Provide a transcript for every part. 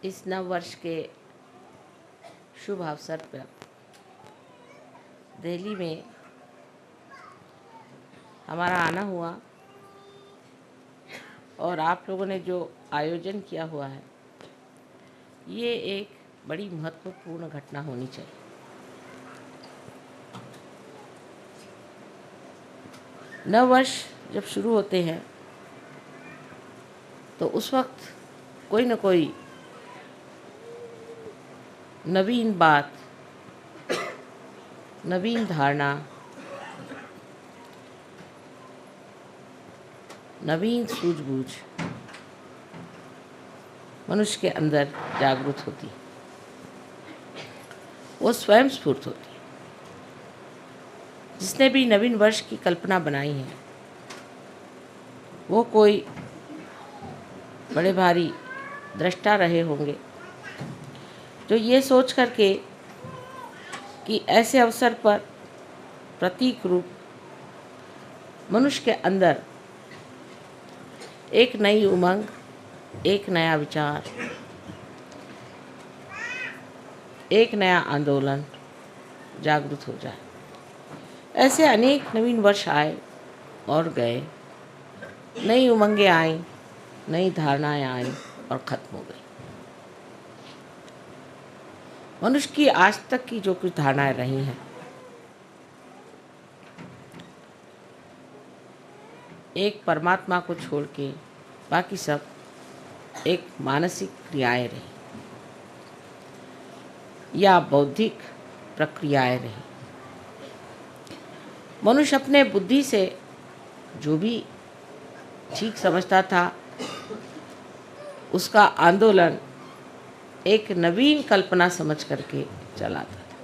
इस नव वर्ष के शुभ अवसर पर दिल्ली में हमारा आना हुआ और आप लोगों ने जो आयोजन किया हुआ है, ये एक बड़ी महत्वपूर्ण घटना होनी चाहिए। नव वर्ष जब शुरू होते हैं तो उस वक्त कोई न कोई नवीन बात, नवीन धारणा, नवीन सूझबूझ मनुष्य के अंदर जागृत होती है। वो स्वयं स्फूर्त होती है। जिसने भी नवीन वर्ष की कल्पना बनाई है, वो कोई बड़े भारी दृष्टा रहे होंगे जो ये सोच करके कि ऐसे अवसर पर प्रतीक रूप मनुष्य के अंदर एक नई उमंग, एक नया विचार, एक नया आंदोलन जागृत हो जाए। ऐसे अनेक नवीन वर्ष आए और गए, नई उमंगें आईं, नई धारणाएं आईं और ख़त्म हो गई। मनुष्य की आज तक की जो कुछ धारणाएं रही हैं, एक परमात्मा को छोड़ के बाकी सब एक मानसिक क्रियाएं रही या बौद्धिक प्रक्रियाएं रही। मनुष्य अपने बुद्धि से जो भी ठीक समझता था, उसका आंदोलन एक नवीन कल्पना समझ करके चलाता था।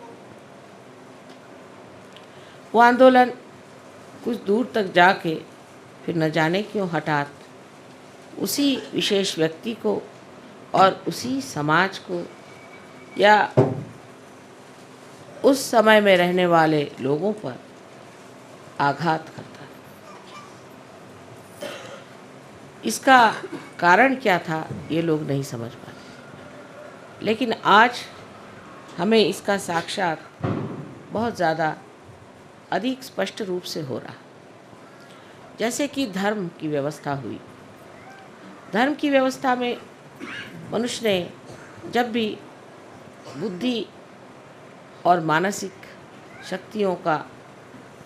वो आंदोलन कुछ दूर तक जाके फिर न जाने क्यों हठात उसी विशेष व्यक्ति को और उसी समाज को या उस समय में रहने वाले लोगों पर आघात करता। इसका कारण क्या था, ये लोग नहीं समझ पाते। लेकिन आज हमें इसका साक्षात बहुत ज़्यादा अधिक स्पष्ट रूप से हो रहा। जैसे कि धर्म की व्यवस्था हुई। धर्म की व्यवस्था में मनुष्य ने जब भी बुद्धि और मानसिक शक्तियों का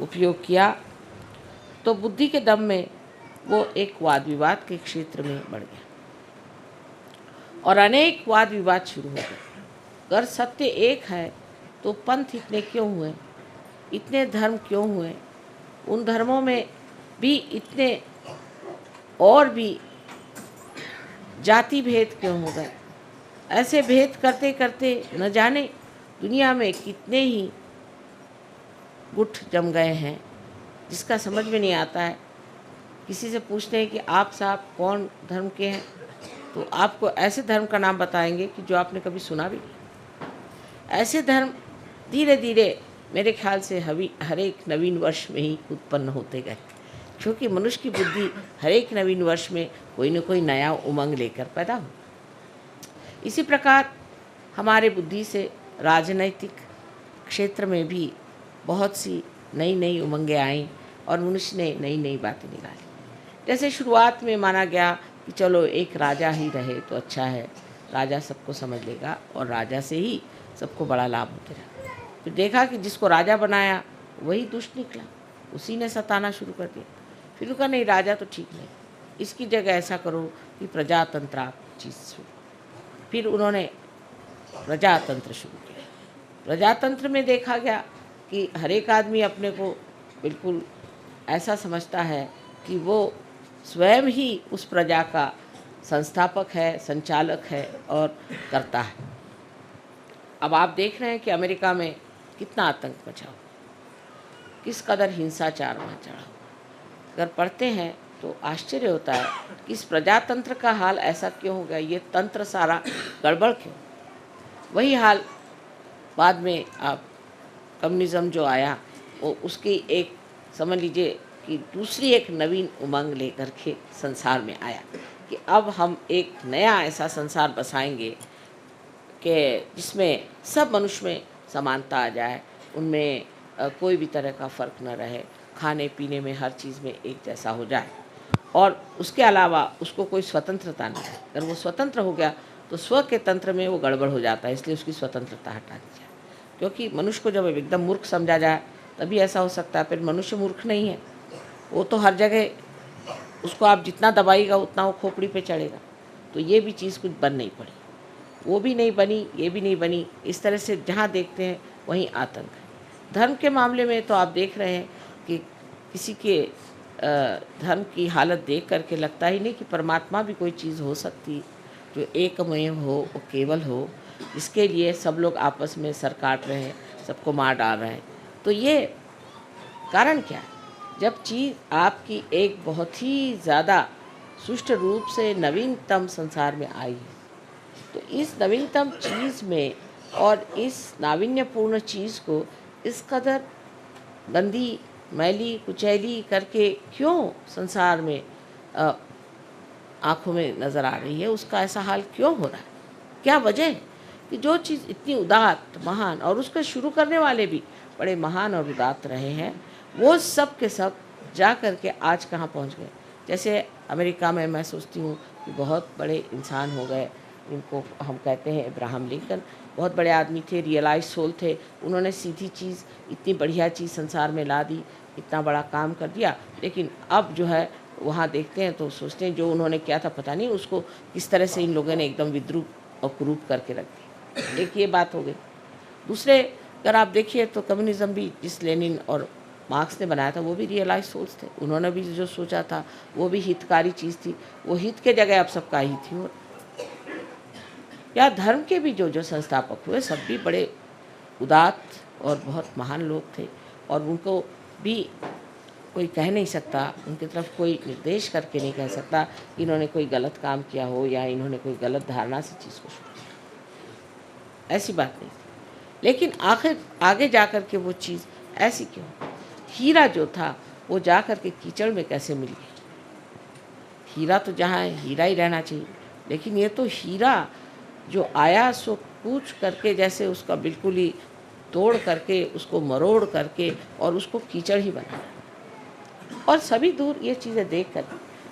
उपयोग किया तो बुद्धि के दम में वो एक वाद विवाद के क्षेत्र में बढ़ गया और अनेक वाद विवाद शुरू हो गए। अगर सत्य एक है तो पंथ इतने क्यों हुए, इतने धर्म क्यों हुए, उन धर्मों में भी इतने और भी जाति भेद क्यों हो गए। ऐसे भेद करते करते न जाने दुनिया में कितने ही गुट जम गए हैं, जिसका समझ में नहीं आता है। किसी से पूछते हैं कि आप साहब कौन धर्म के हैं, तो आपको ऐसे धर्म का नाम बताएंगे कि जो आपने कभी सुना भी नहीं। ऐसे धर्म धीरे धीरे मेरे ख्याल से हर एक नवीन वर्ष में ही उत्पन्न होते गए, क्योंकि मनुष्य की बुद्धि हर एक नवीन वर्ष में कोई न कोई नया उमंग लेकर पैदा हो। इसी प्रकार हमारे बुद्धि से राजनैतिक क्षेत्र में भी बहुत सी नई नई उमंगें आईं और मनुष्य ने नई नई बातें निकाली। जैसे शुरुआत में माना गया कि चलो एक राजा ही रहे तो अच्छा है, राजा सबको समझ लेगा और राजा से ही सबको बड़ा लाभ होते रहा। फिर देखा कि जिसको राजा बनाया वही दुष्ट निकला, उसी ने सताना शुरू कर दिया। फिर उनका नहीं, राजा तो ठीक नहीं, इसकी जगह ऐसा करो कि प्रजातंत्र आप चीज़ शुरू। फिर उन्होंने प्रजातंत्र शुरू किया। प्रजातंत्र में देखा गया कि हर एक आदमी अपने को बिल्कुल ऐसा समझता है कि वो स्वयं ही उस प्रजा का संस्थापक है, संचालक है और करता है। अब आप देख रहे हैं कि अमेरिका में कितना आतंक मचा हो, किस कदर हिंसाचार वहाँ चढ़ा हो। अगर पढ़ते हैं तो आश्चर्य होता है कि इस प्रजातंत्र का हाल ऐसा क्यों हो गया, ये तंत्र सारा गड़बड़ क्यों। वही हाल बाद में आप कम्युनिज़्म जो आया वो उसकी एक समझ लीजिए कि दूसरी एक नवीन उमंग लेकर के संसार में आया कि अब हम एक नया ऐसा संसार बसाएंगे जिसमें सब मनुष्य में समानता आ जाए, उनमें कोई भी तरह का फ़र्क न रहे, खाने पीने में हर चीज़ में एक जैसा हो जाए, और उसके अलावा उसको कोई स्वतंत्रता नहीं है। अगर वो स्वतंत्र हो गया तो स्व के तंत्र में वो गड़बड़ हो जाता है, इसलिए उसकी स्वतंत्रता हटा दी जाए। क्योंकि मनुष्य को जब एकदम मूर्ख समझा जाए तभी ऐसा हो सकता है। फिर मनुष्य मूर्ख नहीं है, वो तो हर जगह, उसको आप जितना दबाइएगा उतना वो खोपड़ी पे चढ़ेगा। तो ये भी चीज़ कुछ बन नहीं पड़ी, वो भी नहीं बनी, ये भी नहीं बनी। इस तरह से जहाँ देखते हैं वहीं आतंक है। धर्म के मामले में तो आप देख रहे हैं कि किसी के धर्म की हालत देख करके लगता ही नहीं कि परमात्मा भी कोई चीज़ हो सकती जो एकमय हो और केवल हो, इसके लिए सब लोग आपस में सर काट रहे हैं, सबको मार डाल रहे हैं। तो ये कारण क्या है? जब चीज़ आपकी एक बहुत ही ज़्यादा सुष्ट रूप से नवीनतम संसार में आई है, तो इस नवीनतम चीज़ में और इस नावीन्यपूर्ण चीज़ को इस कदर गंदी, मैली, कुचैली करके क्यों संसार में आँखों में नज़र आ रही है, उसका ऐसा हाल क्यों हो रहा है? क्या वजह है कि जो चीज़ इतनी उदात्त, महान, और उसको शुरू करने वाले भी बड़े महान और उदात्त रहे हैं, वो सब के सब जा कर के आज कहाँ पहुँच गए? जैसे अमेरिका में मैं सोचती हूँ कि बहुत बड़े इंसान हो गए, इनको हम कहते हैं अब्राहम लिंकन, बहुत बड़े आदमी थे, रियलाइज सोल थे। उन्होंने सीधी चीज़, इतनी बढ़िया चीज़ संसार में ला दी, इतना बड़ा काम कर दिया, लेकिन अब जो है वहाँ देखते हैं तो सोचते हैं जो उन्होंने किया था पता नहीं उसको किस तरह से इन लोगों ने एकदम विद्रूप और कुरूप करके रख दिया। एक ये बात हो गई। दूसरे, अगर आप देखिए तो कम्युनिज़्म भी जिस लेनिन और मार्क्स ने बनाया था वो भी रियलाइज सोल्स थे। उन्होंने भी जो सोचा था वो भी हितकारी चीज़ थी, वो हित के जगह अब सबका ही थी। और या धर्म के भी जो जो संस्थापक हुए सब भी बड़े उदात्त और बहुत महान लोग थे, और उनको भी कोई कह नहीं सकता, उनकी तरफ कोई निर्देश करके नहीं कह सकता कि इन्होंने कोई गलत काम किया हो या इन्होंने कोई गलत धारणा से चीज़ को शुरू किया, ऐसी बात नहीं थी। लेकिन आखिर आगे जा कर के वो चीज़ ऐसी क्यों? हीरा जो था वो जा कर के कीचड़ में कैसे मिल गया? हीरा तो जहाँ है हीरा ही रहना चाहिए, लेकिन ये तो हीरा जो आया सो कूच करके, जैसे उसका बिल्कुल ही तोड़ करके, उसको मरोड़ करके और उसको कीचड़ ही बनाया। और सभी दूर ये चीज़ें देख कर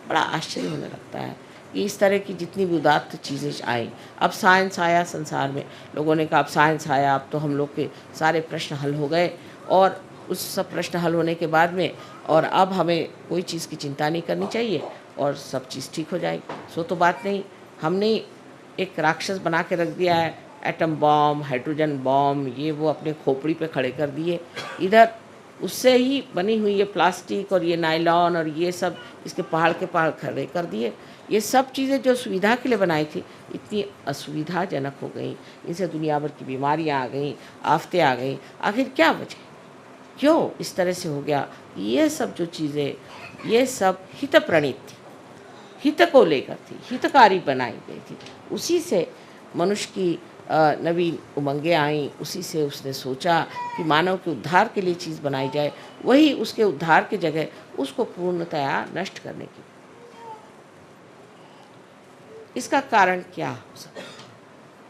बड़ा आश्चर्य होने लगता है कि इस तरह की जितनी भी उदात्त चीज़ें आई। अब साइंस आया संसार में, लोगों ने कहा अब साइंस आया, अब तो हम लोग के सारे प्रश्न हल हो गए, और उस सब प्रश्न हल होने के बाद में और अब हमें कोई चीज़ की चिंता नहीं करनी चाहिए और सब चीज़ ठीक हो जाएगी। सो तो बात नहीं, हमने एक राक्षस बना के रख दिया है, एटम बॉम्ब, हाइड्रोजन बॉम्ब, ये वो अपने खोपड़ी पे खड़े कर दिए। इधर उससे ही बनी हुई ये प्लास्टिक और ये नायलॉन और ये सब इसके पहाड़ के पहाड़ खड़े कर दिए। ये सब चीज़ें जो सुविधा के लिए बनाई थी इतनी असुविधाजनक हो गई, इनसे दुनिया भर की बीमारियां आ गई, आफतें आ गई। आखिर क्या वजह, क्यों इस तरह से हो गया? ये सब जो चीज़ें, ये सब हित प्रणीत थी, हित को लेकर थी, हितकारी बनाई गई थी। उसी से मनुष्य की नवीन उमंगें आईं, उसी से उसने सोचा कि मानव के उद्धार के लिए चीज़ बनाई जाए, वही उसके उद्धार की जगह उसको पूर्णतया नष्ट करने की। इसका कारण क्या हो सकता है?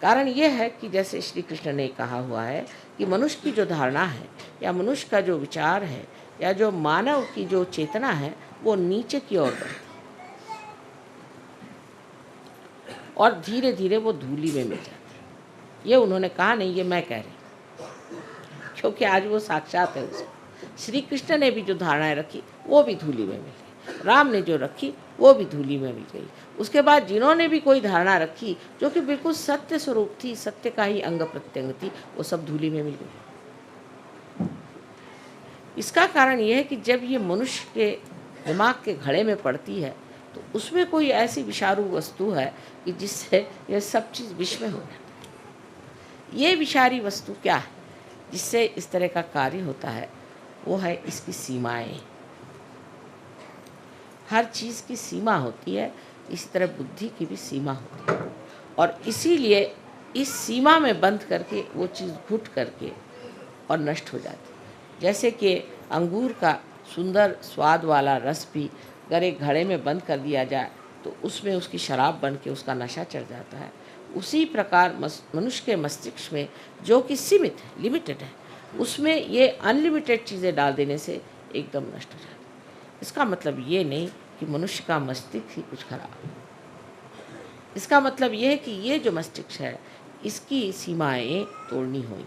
कारण यह है कि जैसे श्री कृष्ण ने कहा हुआ है कि मनुष्य की जो धारणा है या मनुष्य का जो विचार है या जो मानव की जो चेतना है वो नीचे की ओर बढ़ती और धीरे धीरे वो धूली में मिल जाती है। ये उन्होंने कहा नहीं, ये मैं कह रही, क्योंकि आज वो साक्षात है उसको। श्री कृष्ण ने भी जो धारणाएं रखी वो भी धूली में मिल गई, राम ने जो रखी वो भी धूली में मिल गई। उसके बाद जिन्होंने भी कोई धारणा रखी जो कि बिल्कुल सत्य स्वरूप थी, सत्य का ही अंग प्रत्यंग थी, वो सब धूली में मिल गई। इसका कारण यह है कि जब ये मनुष्य के दिमाग के घड़े में पड़ती है तो उसमें कोई ऐसी विषारू वस्तु है कि जिससे यह सब चीज़ विष में हो जाती है। ये विषारी वस्तु क्या है जिससे इस तरह का कार्य होता है? वो है इसकी सीमाएं। हर चीज़ की सीमा होती है, इसी तरह बुद्धि की भी सीमा होती है, और इसीलिए इस सीमा में बंद करके वो चीज़ घुट करके और नष्ट हो जाती है। जैसे कि अंगूर का सुंदर स्वाद वाला रस भी अगर एक घड़े में बंद कर दिया जाए तो उसमें उसकी शराब बन के उसका नशा चढ़ जाता है। उसी प्रकार मनुष्य के मस्तिष्क में, जो कि सीमित है, लिमिटेड है, उसमें ये अनलिमिटेड चीज़ें डाल देने से एकदम नष्ट हो जाती है। इसका मतलब ये नहीं कि मनुष्य का मस्तिष्क ही कुछ खराब है। इसका मतलब ये है कि ये जो मस्तिष्क है, इसकी सीमाएं तोड़नी होगी,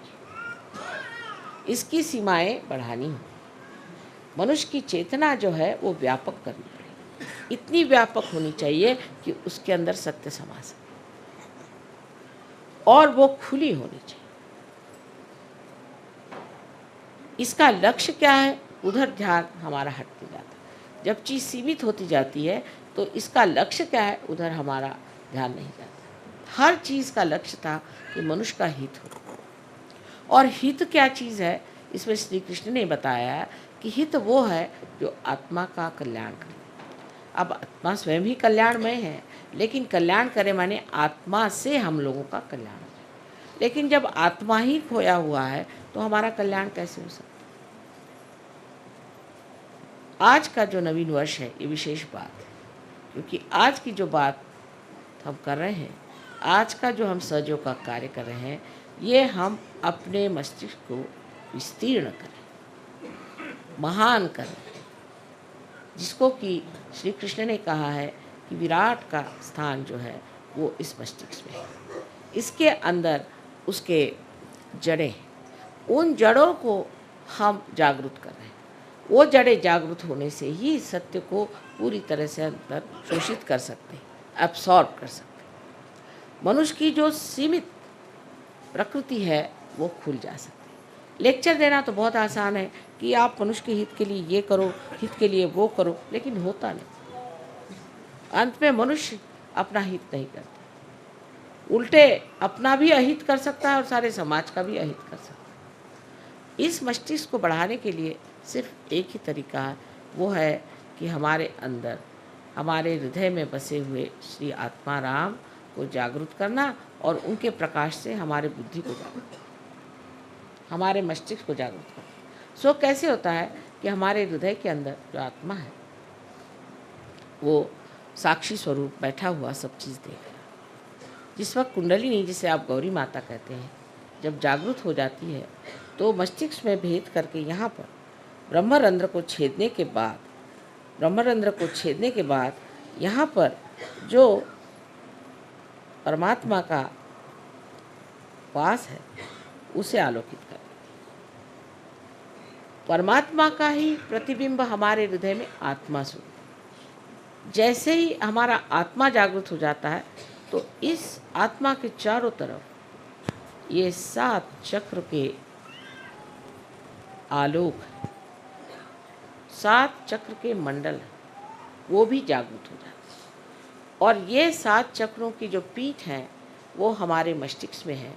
इसकी सीमाएं बढ़ानी होगी। मनुष्य की चेतना जो है वो व्यापक करनी पड़ेगी, इतनी व्यापक होनी चाहिए कि उसके अंदर सत्य समा सके और वो खुली होनी चाहिए। इसका लक्ष्य क्या है? उधर ध्यान हमारा हटते जाता है। जब चीज़ सीमित होती जाती है तो इसका लक्ष्य क्या है? उधर हमारा ध्यान नहीं जाता। हर चीज़ का लक्ष्य था कि मनुष्य का हित हो। और हित क्या चीज़ है? इसमें श्री कृष्ण ने बताया है कि हित वो है जो आत्मा का कल्याण करे। अब आत्मा स्वयं ही कल्याणमय है, लेकिन कल्याण करे माने आत्मा से हम लोगों का कल्याण हो। लेकिन जब आत्मा ही खोया हुआ है तो हमारा कल्याण कैसे हो सकता? आज का जो नवीन वर्ष है ये विशेष बात है, क्योंकि आज की जो बात हम कर रहे हैं, आज का जो हम सहयोग का कार्य कर रहे हैं, ये हम अपने मस्तिष्क को विस्तीर्ण करें, महान करें, जिसको कि श्री कृष्ण ने कहा है कि विराट का स्थान जो है वो इस मस्तिष्क में है। इसके अंदर उसके जड़ें, उन जड़ों को हम जागृत कर रहे हैं। वो जड़ें जागृत होने से ही सत्य को पूरी तरह से अंदर शोषित कर सकते हैं, एब्सॉर्ब कर सकते हैं। मनुष्य की जो सीमित प्रकृति है वो खुल जा सकती है। लेक्चर देना तो बहुत आसान है कि आप मनुष्य के हित के लिए ये करो, हित के लिए वो करो, लेकिन होता नहीं। अंत में मनुष्य अपना हित नहीं करता, उल्टे अपना भी अहित कर सकता है और सारे समाज का भी अहित कर सकता है। इस मस्तिष्क को बढ़ाने के लिए सिर्फ एक ही तरीका है, वो है कि हमारे अंदर, हमारे हृदय में बसे हुए श्री आत्मा राम को जागृत करना और उनके प्रकाश से हमारे बुद्धि को जागृत करना, हमारे मस्तिष्क को जागृत करना। सो कैसे होता है कि हमारे हृदय के अंदर जो आत्मा है वो साक्षी स्वरूप बैठा हुआ सब चीज़ देख रहा है। जिस वक्त कुंडलिनी, जिसे आप गौरी माता कहते हैं, जब जागृत हो जाती है तो मस्तिष्क में भेद करके यहाँ पर ब्रह्मरंध्र को छेदने के बाद यहाँ पर जो परमात्मा का वास है उसे आलोकित कर। परमात्मा का ही प्रतिबिंब हमारे हृदय में आत्मा स्वरूप। जैसे ही हमारा आत्मा जागृत हो जाता है तो इस आत्मा के चारों तरफ ये 7 चक्र के आलोक, 7 चक्र के मंडल वो भी जागृत हो जाते हैं। और ये 7 चक्रों की जो पीठ है वो हमारे मस्तिष्क में है,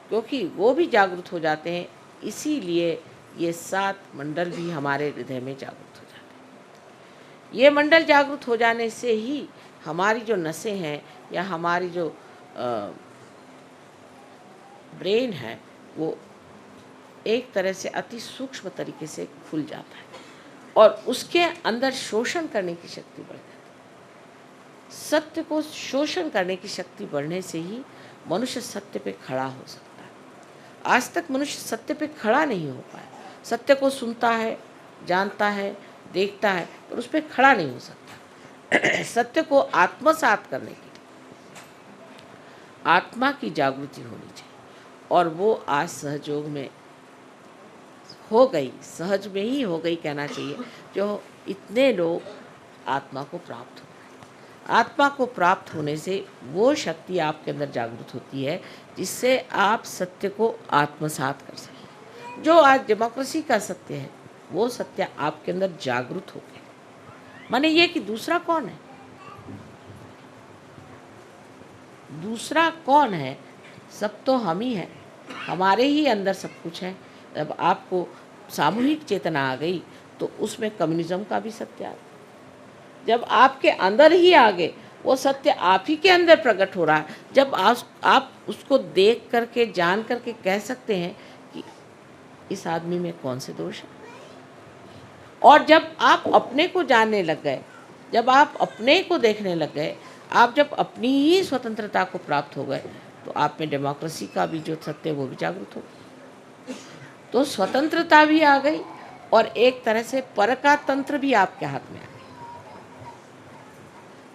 क्योंकि वो भी जागृत हो जाते हैं, इसीलिए ये 7 मंडल भी हमारे हृदय में जागृत हो जाते हैं। ये मंडल जागृत हो जाने से ही हमारी जो नसें हैं या हमारी जो ब्रेन है वो एक तरह से अति सूक्ष्म तरीके से खुल जाता है और उसके अंदर शोषण करने की शक्ति बढ़ जाती है। सत्य को शोषण करने की शक्ति बढ़ने से ही मनुष्य सत्य पे खड़ा हो सकता है। आज तक मनुष्य सत्य पे खड़ा नहीं हो पाया। सत्य को सुनता है, जानता है, देखता है, पर उस पर खड़ा नहीं हो सकता। सत्य को आत्मसात करने के लिए आत्मा की जागृति होनी चाहिए और वो आज सहयोग में हो गई, सहज में ही हो गई कहना चाहिए, जो इतने लोग आत्मा को प्राप्त हो गए। आत्मा को प्राप्त होने से वो शक्ति आपके अंदर जागृत होती है जिससे आप सत्य को आत्मसात कर सकें। जो आज डेमोक्रेसी का सत्य है वो सत्य आपके अंदर जागृत हो गया। माने ये कि दूसरा कौन है? दूसरा कौन है? सब तो हम ही हैं, हमारे ही अंदर सब कुछ है। जब आपको सामूहिक चेतना आ गई तो उसमें कम्युनिज्म का भी सत्य आ गया। जब आपके अंदर ही आ गए, वो सत्य आप ही के अंदर प्रकट हो रहा है। जब आप उसको देख करके, जान करके कह सकते हैं कि इस आदमी में कौन से दोष है। और जब आप अपने को जानने लग गए, जब आप अपने को देखने लग गए, आप जब अपनी ही स्वतंत्रता को प्राप्त हो गए, तो आप में डेमोक्रेसी का भी जो सत्य है वो भी जागृत हो। तो स्वतंत्रता भी आ गई और एक तरह से पर का तंत्र भी आपके हाथ में आ गया।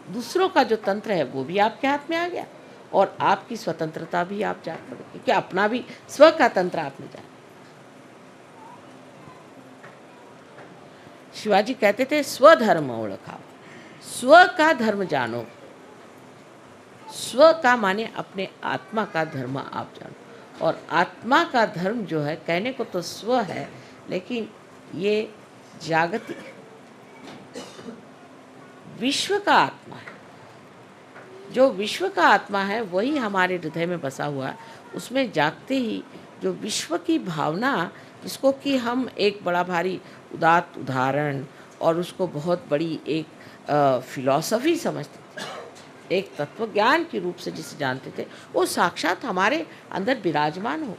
दूसरों का जो तंत्र है वो भी आपके हाथ में आ गया और आपकी स्वतंत्रता भी आप जान पड़े, क्योंकि अपना भी स्व का तंत्र आपने जाना। शिवाजी कहते थे स्वधर्म ओळखाओ, स्व का धर्म जानो। स्व का माने अपने आत्मा का धर्म आप जानो। और आत्मा का धर्म जो है, कहने को तो स्व है, लेकिन ये जागतिक विश्व का आत्मा है। जो विश्व का आत्मा है वही हमारे हृदय में बसा हुआ है। उसमें जागते ही जो विश्व की भावना, जिसको कि हम एक बड़ा भारी उदात्त उदाहरण और उसको बहुत बड़ी एक फिलॉसफी समझते थे, एक तत्वज्ञान के रूप से जिसे जानते थे, वो साक्षात हमारे अंदर विराजमान हो,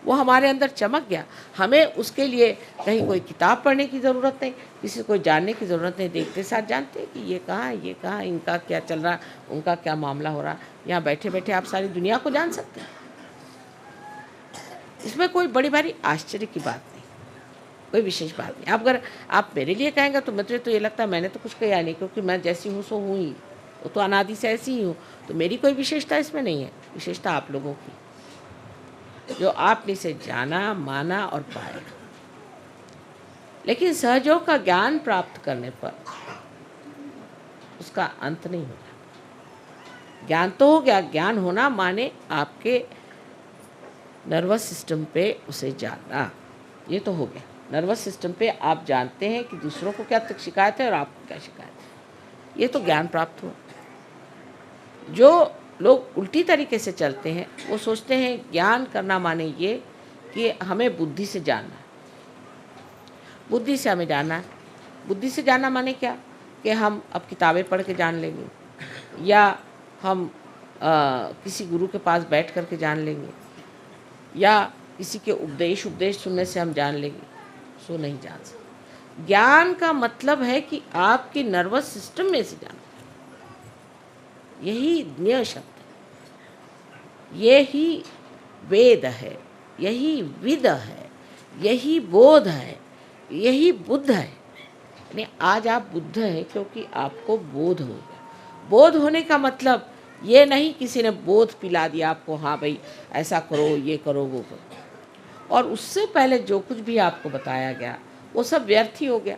वो हमारे अंदर चमक गया। हमें उसके लिए कहीं कोई किताब पढ़ने की ज़रूरत नहीं, किसी को जानने की ज़रूरत नहीं। देखते साथ जानते हैं कि ये कहाँ है, ये कहाँ, इनका क्या चल रहा, उनका क्या मामला हो रहा। यहाँ बैठे बैठे आप सारी दुनिया को जान सकते हैं। इसमें कोई बड़ी भारी आश्चर्य की बात नहीं, कोई विशेष बात नहीं। अब अगर आप मेरे लिए कहेंगे तो मुझे तो ये लगता है मैंने तो कुछ कहा नहीं, क्योंकि मैं जैसी हूँ सो हूँ ही, वो तो अनादि से ऐसी ही हूँ। तो मेरी कोई विशेषता इसमें नहीं है, विशेषता आप लोगों की, जो आपने इसे जाना, माना और पाया। लेकिन सहयोग का ज्ञान प्राप्त करने पर उसका अंत नहीं होता। ज्ञान तो हो गया, ज्ञान होना माने आपके नर्वस सिस्टम पे उसे जानना, ये तो हो गया। नर्वस सिस्टम पे आप जानते हैं कि दूसरों को क्या शिकायत है और आपको क्या शिकायत है, ये तो ज्ञान प्राप्त हुआ। जो लोग उल्टी तरीके से चलते हैं वो सोचते हैं ज्ञान करना माने ये कि हमें बुद्धि से जानना है, बुद्धि से हमें जानना है। बुद्धि से जानना माने क्या, कि हम अब किताबें पढ़ के जान लेंगे, या हम किसी गुरु के पास बैठ कर के जान लेंगे, या किसी के उपदेश सुनने से हम जान लेंगे। सो नहीं जान सकते। ज्ञान का मतलब है कि आपके नर्वस सिस्टम में से जानना, यही ज्ञेय शब्द है, यही वेद है, यही विद है, यही बोध है, यही बुद्ध है। यानी आज आप बुद्ध हैं क्योंकि आपको बोध हो गया। बोध होने का मतलब ये नहीं किसी ने बोध पिला दिया आपको, हाँ भाई ऐसा करो, ये करो, वो करो, और उससे पहले जो कुछ भी आपको बताया गया वो सब व्यर्थ ही हो गया।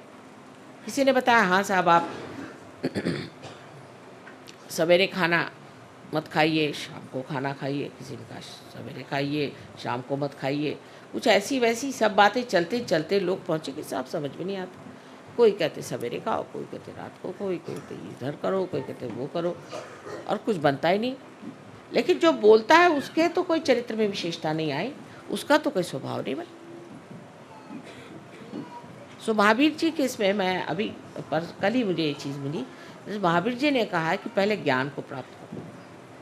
किसी ने बताया हाँ साहब आप सवेरे खाना मत खाइए, शाम को खाना खाइए, किसी ने कहा सवेरे खाइए, शाम को मत खाइए। कुछ ऐसी वैसी सब बातें चलते चलते लोग पहुँचे कि साहब समझ में नहीं आता। कोई कहते सवेरे खाओ, कोई कहते रात को, कोई कहते इधर करो, कोई कहते वो करो, और कुछ बनता ही नहीं। लेकिन जो बोलता है उसके तो कोई चरित्र में विशेषता नहीं आई, उसका तो कोई स्वभाव नहीं बना। सो महावीर जी के इसमें मैं अभी कल ही मुझे ये चीज़ मिली, महावीर जी ने कहा है कि पहले ज्ञान को प्राप्त करो।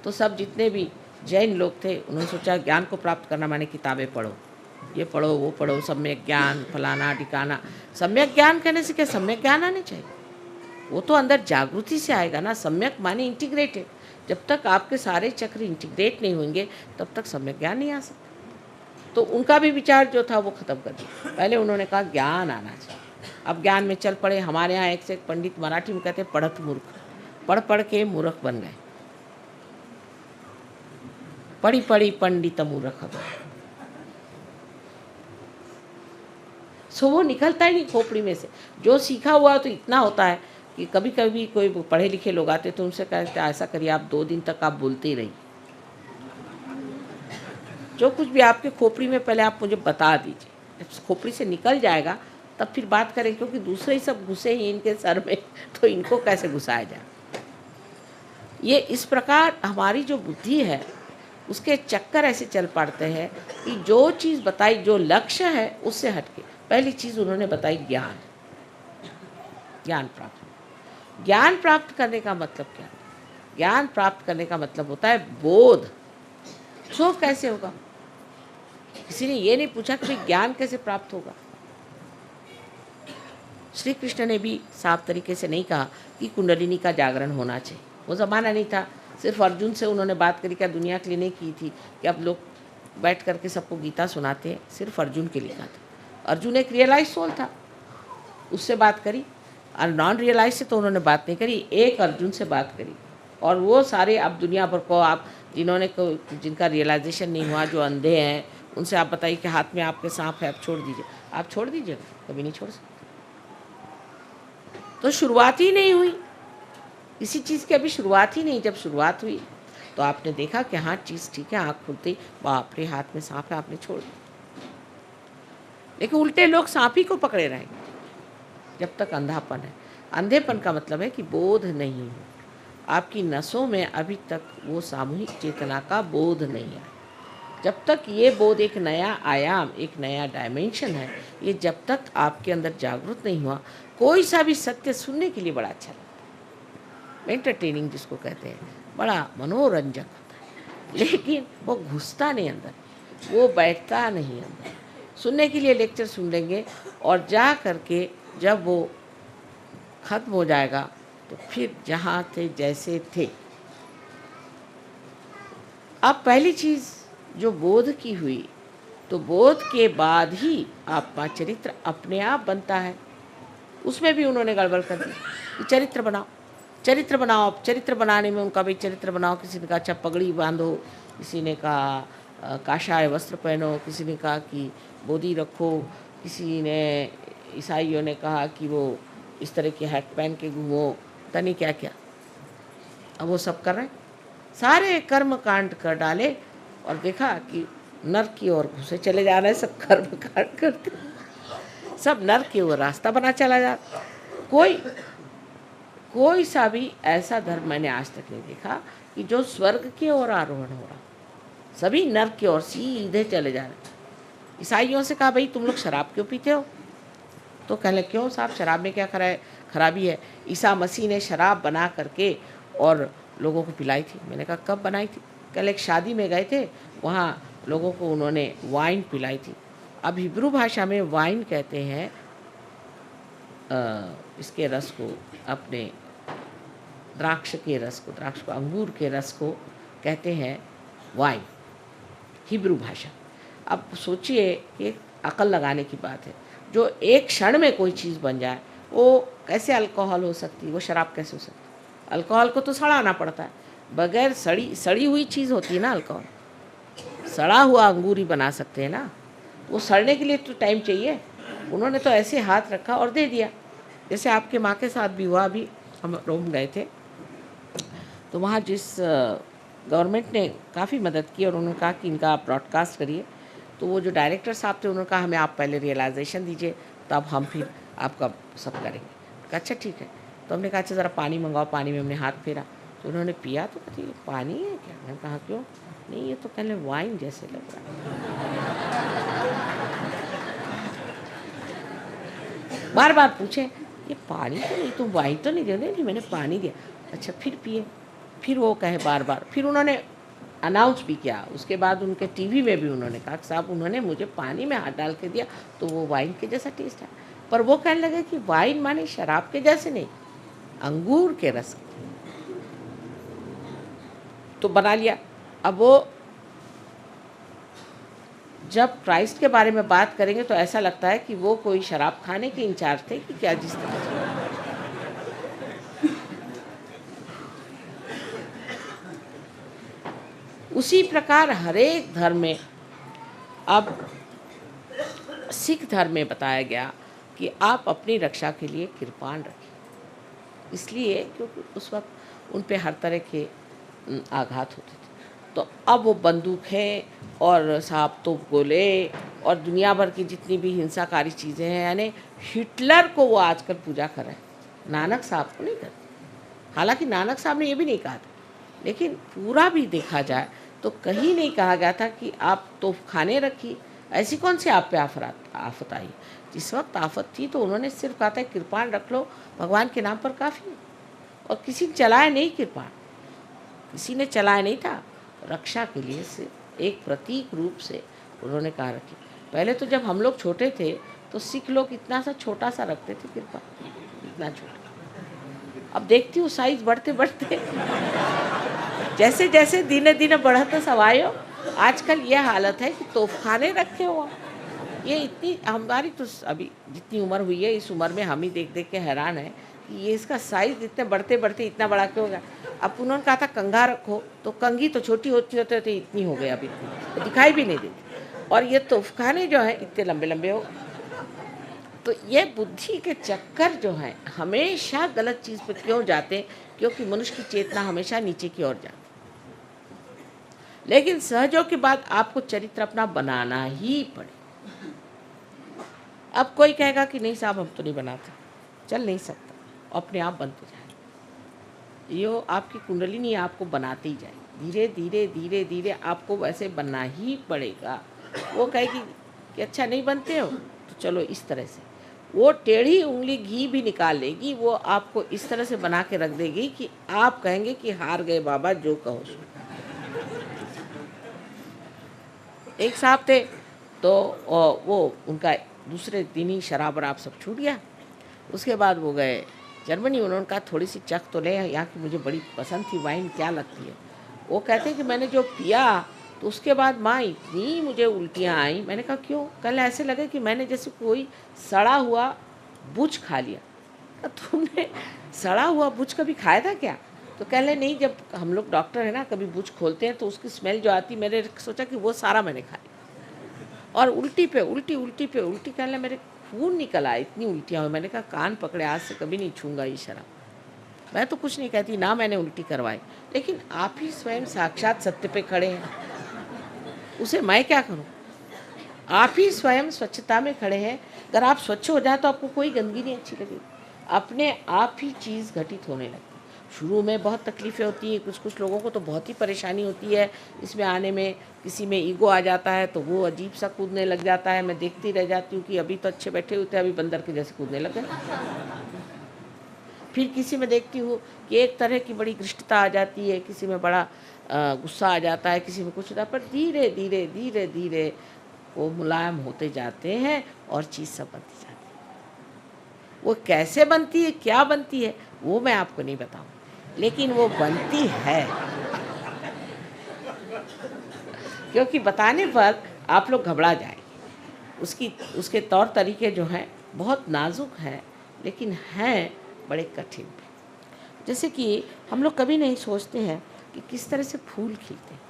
तो सब जितने भी जैन लोग थे उन्होंने सोचा ज्ञान को प्राप्त करना माने किताबें पढ़ो, ये पढ़ो, वो पढ़ो, सम्यक ज्ञान फलाना ठिकाना। सम्यक ज्ञान कहने से क्या सम्यक ज्ञान आने चाहिए, वो तो अंदर जागृति से आएगा ना। सम्यक माने इंटीग्रेटेड। जब तक आपके सारे चक्र इंटीग्रेट नहीं होंगे तब तक सम्यक ज्ञान नहीं आ सकता। तो उनका भी विचार जो था वो ख़त्म कर दिया। पहले उन्होंने कहा ज्ञान आना चाहिए, अब ज्ञान में चल पड़े। हमारे यहाँ एक से एक पंडित मराठी में कहते पढ़त मूर्ख, पढ़ पढ़ के मूर्ख बन गए, पढ़ी पढ़ी पंडित मूर्ख। सो वो निकलता ही नहीं खोपड़ी में से। जो सीखा हुआ तो इतना होता है कि कभी कभी कोई पढ़े लिखे लोग आते तो उनसे कहते ऐसा करिए आप 2 दिन तक आप बोलते ही रहिए, जो कुछ भी आपके खोपड़ी में पहले आप मुझे बता दीजिए। जब खोपड़ी से निकल जाएगा तब फिर बात करें, क्योंकि दूसरे ही सब घुसे ही इनके सर में, तो इनको कैसे घुसाया जाए। ये इस प्रकार हमारी जो बुद्धि है उसके चक्कर ऐसे चल पड़ते हैं कि जो चीज़ बताई, जो लक्ष्य है उससे हटके। पहली चीज़ उन्होंने बताई ज्ञान, ज्ञान प्राप्त। ज्ञान प्राप्त करने का मतलब क्या है? ज्ञान प्राप्त करने का मतलब होता है बोध। सो कैसे होगा? किसी ने ये नहीं पूछा कि भाई ज्ञान कैसे प्राप्त होगा। श्री कृष्ण ने भी साफ तरीके से नहीं कहा कि कुंडलिनी का जागरण होना चाहिए। वो ज़माना नहीं था सिर्फ अर्जुन से उन्होंने बात करी, क्या दुनिया के लिए नहीं की थी कि अब लोग बैठ करके सबको गीता सुनाते हैं? सिर्फ अर्जुन के लिए कहा था। अर्जुन एक रियलाइज सोल था, उससे बात करी। और नॉन रियलाइज से तो उन्होंने बात नहीं करी, एक अर्जुन से बात करी। और वो सारे अब दुनिया भर को आप जिनका रियलाइजेशन नहीं हुआ, जो अंधे हैं, उनसे आप बताइए कि हाथ में आपके सांप है, आप छोड़ दीजिए। आप छोड़ दीजिएगा? कभी नहीं छोड़ सकते। तो शुरुआत ही नहीं हुई किसी चीज़ की, अभी शुरुआत ही नहीं। जब शुरुआत हुई तो आपने देखा कि हाँ चीज़ ठीक है, आँख खुलते ही बाप रे हाथ में सांप है, आपने छोड़ दिया। लेकिन उल्टे लोग सांप ही को पकड़े रहेंगे जब तक अंधापन है। अंधेपन का मतलब है कि बोध नहीं है, आपकी नसों में अभी तक वो सामूहिक चेतना का बोध नहीं है। जब तक ये बोध एक नया आयाम, एक नया डायमेंशन है, ये जब तक आपके अंदर जागृत नहीं हुआ, कोई सा भी सत्य सुनने के लिए बड़ा अच्छा लगता है, एंटरटेनिंग जिसको कहते हैं, बड़ा मनोरंजक होता है, लेकिन वो घुसता नहीं अंदर, वो बैठता नहीं अंदर। सुनने के लिए लेक्चर सुन लेंगे और जा करके जब वो ख़त्म हो जाएगा तो फिर जहाँ थे जैसे थे। अब पहली चीज़ जो बोध की हुई, तो बोध के बाद ही आपका चरित्र अपने आप बनता है। उसमें भी उन्होंने गड़बड़ कर दी कि चरित्र बनाओ, चरित्र बनाओ। अब चरित्र बनाने में उनका भी चरित्र बनाओ, किसी ने कहा अच्छा पगड़ी बांधो, किसी ने कहा काशाय वस्त्र पहनो, किसी ने कहा कि बोधी रखो, किसी ने ईसाइयों ने कहा कि वो इस तरह की हैट पहन के घूमो, पता नहीं क्या क्या। अब वो सब कर रहे हैं, सारे कर्म कांड कर डाले और देखा कि नर्क की ओर घुसे चले जा रहे हैं, सब कर्म कांड करते, सब नर्क की ओर रास्ता बना चला जा। कोई सा भी ऐसा धर्म मैंने आज तक नहीं देखा कि जो स्वर्ग की ओर आरोहण हो रहा, सभी नर्क की ओर सीधे चले जा रहे। ईसाइयों से कहा भाई तुम लोग शराब क्यों पीते हो? तो कहने क्यों साहब, शराब में क्या खराबी है? ईसा मसीह ने शराब बना करके और लोगों को पिलाई थी। मैंने कहा कब बनाई थी? कल एक शादी में गए थे, वहाँ लोगों को उन्होंने वाइन पिलाई थी। अब हिब्रू भाषा में वाइन कहते हैं इसके रस को, अपने द्राक्ष के रस को, अंगूर के रस को कहते हैं वाइन, हिब्रू भाषा। अब सोचिए कि अकल लगाने की बात है, जो एक क्षण में कोई चीज़ बन जाए, वो कैसे अल्कोहल हो सकती है, वो शराब कैसे हो सकती है? अल्कोहल को तो सड़ाना पड़ता है, बगैर सड़ी हुई चीज़ होती है ना अल्कोहल। सड़ा हुआ अंगूर ही बना सकते हैं ना, वो सड़ने के लिए तो टाइम चाहिए। उन्होंने तो ऐसे हाथ रखा और दे दिया, जैसे आपके माँ के साथ भी हुआ। अभी हम रोम गए थे, तो वहाँ जिस गवर्नमेंट ने काफ़ी मदद की और उन्होंने कहा कि इनका आप ब्रॉडकास्ट करिए, तो वो जो डायरेक्टर साहब थे उन्होंने कहा हमें आप पहले रियलाइजेशन दीजिए, तब हम फिर आपका सब करेंगे। कहा अच्छा ठीक है। तो हमने कहा अच्छा ज़रा पानी मंगाओ। पानी में हमने हाथ फेरा तो उन्होंने पिया, तो कहती ये पानी है क्या? मैंने कहा क्यों? नहीं ये तो कहने वाइन जैसे लग रहा है। बार बार पूछे ये पानी तो नहीं, तुम वाइन तो नहीं दे रहे? नहीं मैंने पानी दिया। अच्छा फिर पिए। फिर वो कहे बार बार। फिर उन्होंने अनाउंस भी किया, उसके बाद उनके टीवी में भी उन्होंने कहा साहब उन्होंने मुझे पानी में हाथ डाल के दिया तो वो वाइन के जैसा टेस्ट है। पर वो कहने लगे कि वाइन माने शराब के जैसे नहीं, अंगूर के रस। तो बना लिया। अब वो जब क्राइस्ट के बारे में बात करेंगे तो ऐसा लगता है कि वो कोई शराब खाने के इंचार्ज थे कि क्या, जिस तरह से। उसी प्रकार हरेक धर्म में, अब सिख धर्म में बताया गया कि आप अपनी रक्षा के लिए कृपाण रखें, इसलिए क्योंकि उस वक्त उन पे हर तरह के आघात होते थे। तो अब वो बंदूकें और साहब तोप गोले और दुनिया भर की जितनी भी हिंसाकारी चीज़ें हैं, यानी हिटलर को वो आजकल पूजा कर रहे हैं, नानक साहब को नहीं करते। हालांकि नानक साहब ने ये भी नहीं कहा था, लेकिन पूरा भी देखा जाए तो कहीं नहीं कहा गया था कि आप तोपखाने रखिए। ऐसी कौन सी आप पे आफत आई? जिस वक्त आफत थी तो उन्होंने सिर्फ कहा था कृपाण रख लो, भगवान के नाम पर काफ़ी है। और किसी ने चलाया नहीं कृपाण, किसी ने चलाया नहीं था। रक्षा के लिए सिर्फ एक प्रतीक रूप से उन्होंने कहा रखी। पहले तो जब हम लोग छोटे थे तो सिख लोग इतना सा छोटा सा रखते थे कृपाण, इतना छोटा। अब देखती हूँ साइज बढ़ते बढ़ते जैसे जैसे दिने दिने बढ़त सवायो, आजकल ये हालत है कि तोपखाने रखे हो। ये इतनी हमारी तो अभी जितनी उम्र हुई है, इस उम्र में हम ही देख देख के हैरान है कि ये इसका साइज़ इतने बढ़ते बढ़ते इतना बड़ा क्यों हो गया। अब उन्होंने कहा था कंघा रखो, तो कंघी तो छोटी होती होते होते इतनी हो गई, अब इतनी तो दिखाई भी नहीं देती। और ये तोफखाने जो हैं इतने लंबे लंबे हो। तो ये बुद्धि के चक्कर जो हैं हमेशा गलत चीज़ पे क्यों जाते हैं, क्योंकि मनुष्य की चेतना हमेशा नीचे की ओर जाती। लेकिन सहयोग के बाद आपको चरित्र अपना बनाना ही पड़े। अब कोई कहेगा कि नहीं साहब हम तो नहीं बनाते, चल नहीं सकता, अपने आप बनते जाए। यो आपकी कुंडली नहीं आपको बनाते ही जाए, धीरे धीरे धीरे धीरे आपको वैसे बनना ही पड़ेगा। वो कहेगी कि अच्छा नहीं बनते हो तो चलो इस तरह से, वो टेढ़ी उंगली घी भी निकाल लेगी, वो आपको इस तरह से बना के रख देगी कि आप कहेंगे कि हार गए बाबा, जो कहो सो। एक साहब थे तो वो उनका दूसरे दिन ही शराब वराब सब छूट गया। उसके बाद वो गए जर्मनी। उन्होंने कहा थोड़ी सी चख तो ले, यहाँ की मुझे बड़ी पसंद थी वाइन, क्या लगती है। वो कहते हैं कि मैंने जो पिया तो उसके बाद माँ इतनी मुझे उल्टियाँ आई। मैंने कहा क्यों? कल ऐसे लगे कि मैंने जैसे कोई सड़ा हुआ बुच खा लिया। तुमने सड़ा हुआ बुच कभी खाया था क्या? तो कह ले नहीं, जब हम लोग डॉक्टर है ना कभी बुच खोलते हैं तो उसकी स्मेल जो आती, मैंने सोचा कि वो सारा मैंने खाया। और उल्टी पे उल्टी, उल्टी पे उल्टी, कहने मेरे खून निकल आया, इतनी उल्टियाँ हुई। मैंने कहा कान पकड़े, आज से कभी नहीं छूँगा ये शराब। मैं तो कुछ नहीं कहती ना, मैंने उल्टी करवाई, लेकिन आप ही स्वयं साक्षात सत्य पे खड़े हैं, उसे मैं क्या करूं? आप ही स्वयं स्वच्छता में खड़े हैं। अगर आप स्वच्छ हो जाए तो आपको कोई गंदगी नहीं अच्छी लगेगी, अपने आप ही चीज़ घटित होने लगती। शुरू में बहुत तकलीफ़ें होती हैं, कुछ लोगों को तो बहुत ही परेशानी होती है इसमें आने में। किसी में ईगो आ जाता है तो वो अजीब सा कूदने लग जाता है। मैं देखती रह जाती हूँ कि अभी तो अच्छे बैठे हुए थे, अभी बंदर के जैसे कूदने लग गए। फिर किसी में देखती हूँ कि एक तरह की बड़ी घृष्टता आ जाती है, किसी में बड़ा गुस्सा आ जाता है, किसी में कुछ होता है, पर धीरे धीरे धीरे धीरे वो मुलायम होते जाते हैं और चीज़ सब बनती जाती है। वो कैसे बनती है, क्या बनती है, वो मैं आपको नहीं बताऊँ, लेकिन वो बनती है। क्योंकि बताने पर आप लोग घबरा जाएंगे। उसके तौर तरीके जो हैं बहुत नाजुक हैं, लेकिन हैं बड़े कठिन भी। जैसे कि हम लोग कभी नहीं सोचते हैं कि किस तरह से फूल खिलते हैं,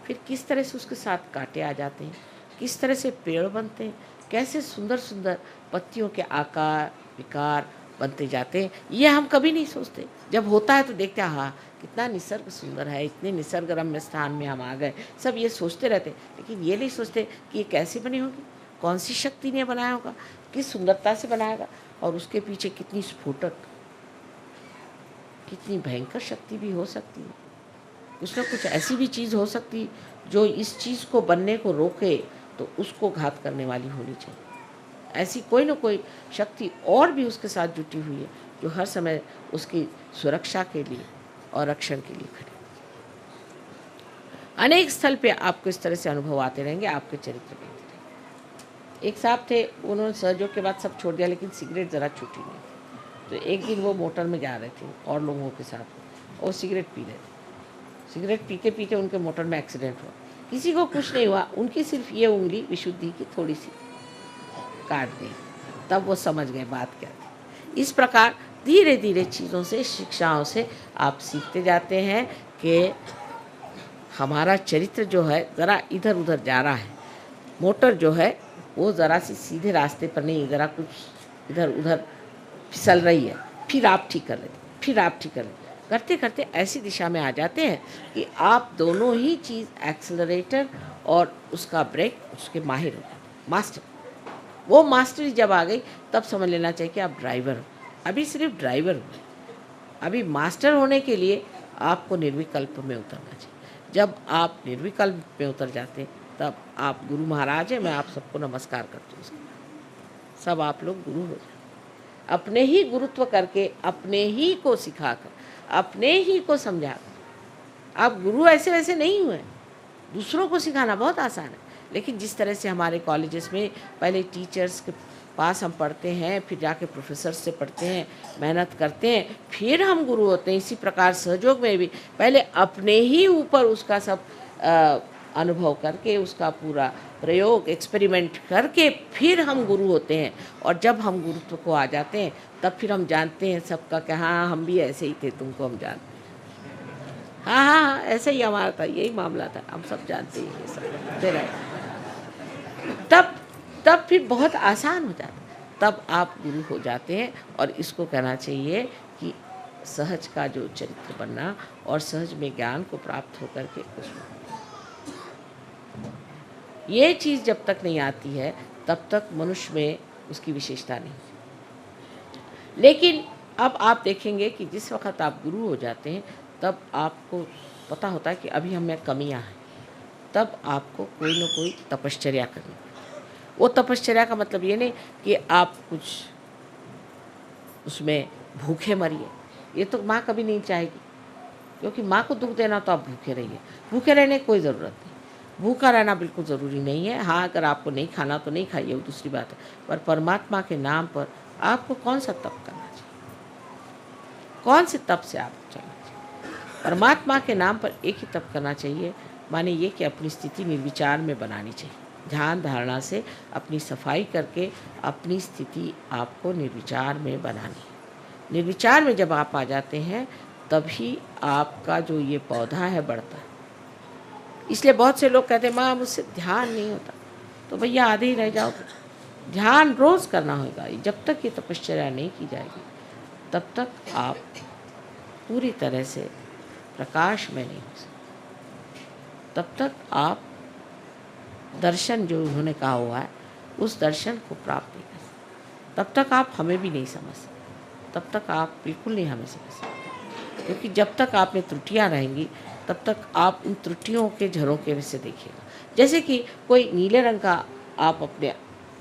फिर किस तरह से उसके साथ कांटे आ जाते हैं, किस तरह से पेड़ बनते हैं, कैसे सुंदर सुंदर पत्तियों के आकार विकार बनते जाते हैं। ये हम कभी नहीं सोचते। जब होता है तो देखते हैं हाँ कितना निसर्ग सुंदर है, इतने निसर्ग रम्य स्थान में हम आ गए, सब ये सोचते रहते। लेकिन ये नहीं सोचते कि ये कैसे बनी होगी, कौन सी शक्ति ने बनाया होगा, किस सुंदरता से बनाएगा, और उसके पीछे कितनी स्फोटक, कितनी भयंकर शक्ति भी हो सकती है। कुछ ना कुछ ऐसी भी चीज़ हो सकती जो इस चीज़ को बनने को रोके तो उसको घात करने वाली होनी चाहिए। ऐसी कोई ना कोई शक्ति और भी उसके साथ जुटी हुई है जो हर समय उसकी सुरक्षा के लिए और रक्षण के लिए खड़ी। अनेक स्थल पे आपको इस तरह से अनुभव आते रहेंगे, आपके चरित्र बनते रहेंगे। एक साहब थे, उन्होंने सहयोग के बाद सब छोड़ दिया, लेकिन सिगरेट ज़रा छूटी नहीं। तो एक दिन वो मोटर में जा रहे थे और लोगों के साथ, और सिगरेट पी रहे थे। सिगरेट पीते पीते उनके मोटर में एक्सीडेंट हुआ। किसी को कुछ नहीं हुआ, उनकी सिर्फ ये उंगली विशुद्धि की थोड़ी सी काट गई। तब वो समझ गए बात क्या थी। इस प्रकार धीरे धीरे चीज़ों से, शिक्षाओं से आप सीखते जाते हैं कि हमारा चरित्र जो है ज़रा इधर उधर जा रहा है, मोटर जो है वो ज़रा सी सीधे रास्ते पर नहीं, ज़रा कुछ इधर उधर फिसल रही है, फिर आप ठीक कर लेते, फिर आप ठीक कर लेते, करते करते ऐसी दिशा में आ जाते हैं कि आप दोनों ही चीज़, एक्सेलरेटर और उसका ब्रेक, उसके माहिर हो जाते, मास्टर। वो मास्टरी जब आ गई तब समझ लेना चाहिए कि आप ड्राइवर हो। अभी सिर्फ ड्राइवर हो, अभी मास्टर होने के लिए आपको निर्विकल्प में उतरना चाहिए। जब आप निर्विकल्प में उतर जाते तब आप गुरु महाराज हैं। मैं आप सबको नमस्कार करती हूँ। सब आप लोग गुरु हो जाए, अपने ही गुरुत्व करके, अपने ही को सिखाकर, अपने ही को समझाकर। आप गुरु ऐसे वैसे नहीं हुए। दूसरों को सिखाना बहुत आसान है, लेकिन जिस तरह से हमारे कॉलेजेस में पहले टीचर्स पास हम पढ़ते हैं, फिर जाके प्रोफेसर से पढ़ते हैं, मेहनत करते हैं, फिर हम गुरु होते हैं। इसी प्रकार सहयोग में भी पहले अपने ही ऊपर उसका सब अनुभव करके, उसका पूरा प्रयोग एक्सपेरिमेंट करके फिर हम गुरु होते हैं। और जब हम गुरुत्व को आ जाते हैं तब फिर हम जानते हैं सबका कि हाँ हम भी ऐसे ही थे, तुमको हम जानते हैं। हाँ हाँ हाँ, ऐसे ही हमारा था, यही मामला था, हम सब जानते हैं ये सब तेरा। तब फिर बहुत आसान हो जाता, तब आप गुरु हो जाते हैं। और इसको कहना चाहिए कि सहज का जो चरित्र बनना और सहज में ज्ञान को प्राप्त होकर के उसमें, ये चीज़ जब तक नहीं आती है तब तक मनुष्य में उसकी विशेषता नहीं। लेकिन अब आप देखेंगे कि जिस वक्त आप गुरु हो जाते हैं तब आपको पता होता है कि अभी हम में कमियां हैं, तब आपको कोई न कोई तपश्चर्या करनी पड़ती। वो तपश्चर्या का मतलब ये नहीं कि आप कुछ उसमें भूखे मरिए, ये तो माँ कभी नहीं चाहेगी, क्योंकि माँ को दुख देना तो आप भूखे रहिए। भूखे रहने की कोई ज़रूरत नहीं, भूखा रहना बिल्कुल ज़रूरी नहीं है। हाँ, अगर आपको नहीं खाना तो नहीं खाइए, वो दूसरी बात है। पर परमात्मा के नाम पर आपको कौन सा तप करना चाहिए, कौन से तप से आपको चलना चाहिए? परमात्मा के नाम पर एक ही तप करना चाहिए, माने ये कि अपनी स्थिति निर्विचार में बनानी चाहिए। ध्यान धारणा से अपनी सफाई करके अपनी स्थिति आपको निर्विचार में बनानी है। निर्विचार में जब आप आ जाते हैं तभी आपका जो ये पौधा है बढ़ता है। इसलिए बहुत से लोग कहते हैं माँ मुझसे ध्यान नहीं होता, तो भैया आधे ही रह जाओगे। ध्यान रोज़ करना होगा। जब तक ये तपश्चर्या नहीं की जाएगी तब तक आप पूरी तरह से प्रकाश में नहीं हो सकते। तब तक आप दर्शन जो उन्होंने कहा हुआ है उस दर्शन को प्राप्त नहीं कर सकते। तब तक आप हमें भी नहीं समझ सकते, तब तक आप बिल्कुल नहीं हमें समझ सकते। क्योंकि जब तक आप में त्रुटियाँ रहेंगी तब तक आप उन त्रुटियों के झरोखे से देखिएगा। जैसे कि कोई नीले रंग का आप अपने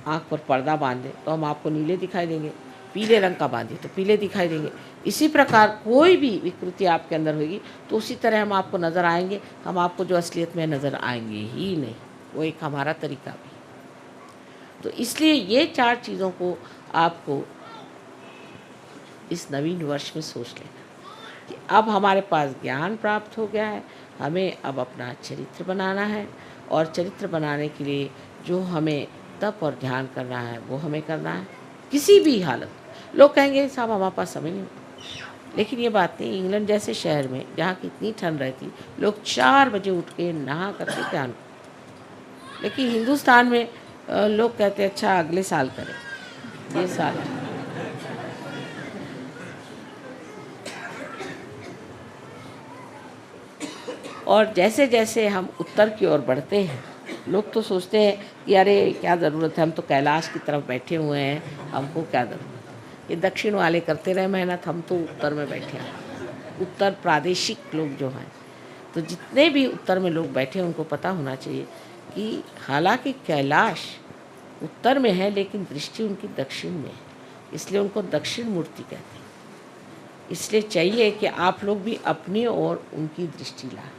आँख पर पर्दा बांध दें तो हम आपको नीले दिखाई देंगे, पीले रंग का बांधिए तो पीले दिखाई देंगे। इसी प्रकार कोई भी विकृति आपके अंदर होगी तो उसी तरह हम आपको नज़र आएंगे, हम आपको जो असलियत में नज़र आएंगे ही नहीं। वो एक हमारा तरीका भी। तो इसलिए ये 4 चीज़ों को आपको इस नवीन वर्ष में सोच लेना कि अब हमारे पास ज्ञान प्राप्त हो गया है, हमें अब अपना चरित्र बनाना है। और चरित्र बनाने के लिए जो हमें तप और ध्यान करना है वो हमें करना है किसी भी हालत। लोग कहेंगे साहब हमारे पास समय नहीं होता, लेकिन ये बात नहीं। इंग्लैंड जैसे शहर में जहाँ कितनी ठंड रहती, लोग 4 बजे उठ के नहा करके ध्यान करते। लेकिन हिंदुस्तान में लोग कहते हैं अच्छा अगले साल करें, ये साल। और जैसे जैसे हम उत्तर की ओर बढ़ते हैं लोग तो सोचते हैं कि अरे क्या ज़रूरत है, हम तो कैलाश की तरफ बैठे हुए हैं, हमको क्या ज़रूरत है। ये दक्षिण वाले करते रहे मेहनत, हम तो उत्तर में बैठे हैं। उत्तर प्रादेशिक लोग जो हैं, तो जितने भी उत्तर में लोग बैठे हैं उनको पता होना चाहिए कि हालांकि कैलाश उत्तर में है लेकिन दृष्टि उनकी दक्षिण में है, इसलिए उनको दक्षिण मूर्ति कहते हैं। इसलिए चाहिए कि आप लोग भी अपनी ओर उनकी दृष्टि लाएं।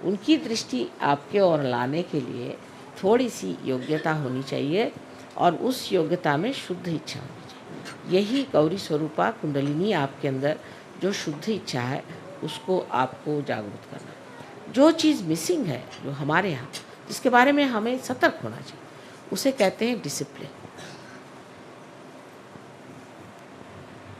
उनकी दृष्टि आपके ओर लाने के लिए थोड़ी सी योग्यता होनी चाहिए और उस योग्यता में शुद्ध इच्छा होनी चाहिए। यही गौरी स्वरूपा कुंडलिनी आपके अंदर जो शुद्ध इच्छा है उसको आपको जागरूक करना। जो चीज़ मिसिंग है जो हमारे यहाँ, जिसके बारे में हमें सतर्क होना चाहिए, उसे कहते हैं डिसिप्लिन।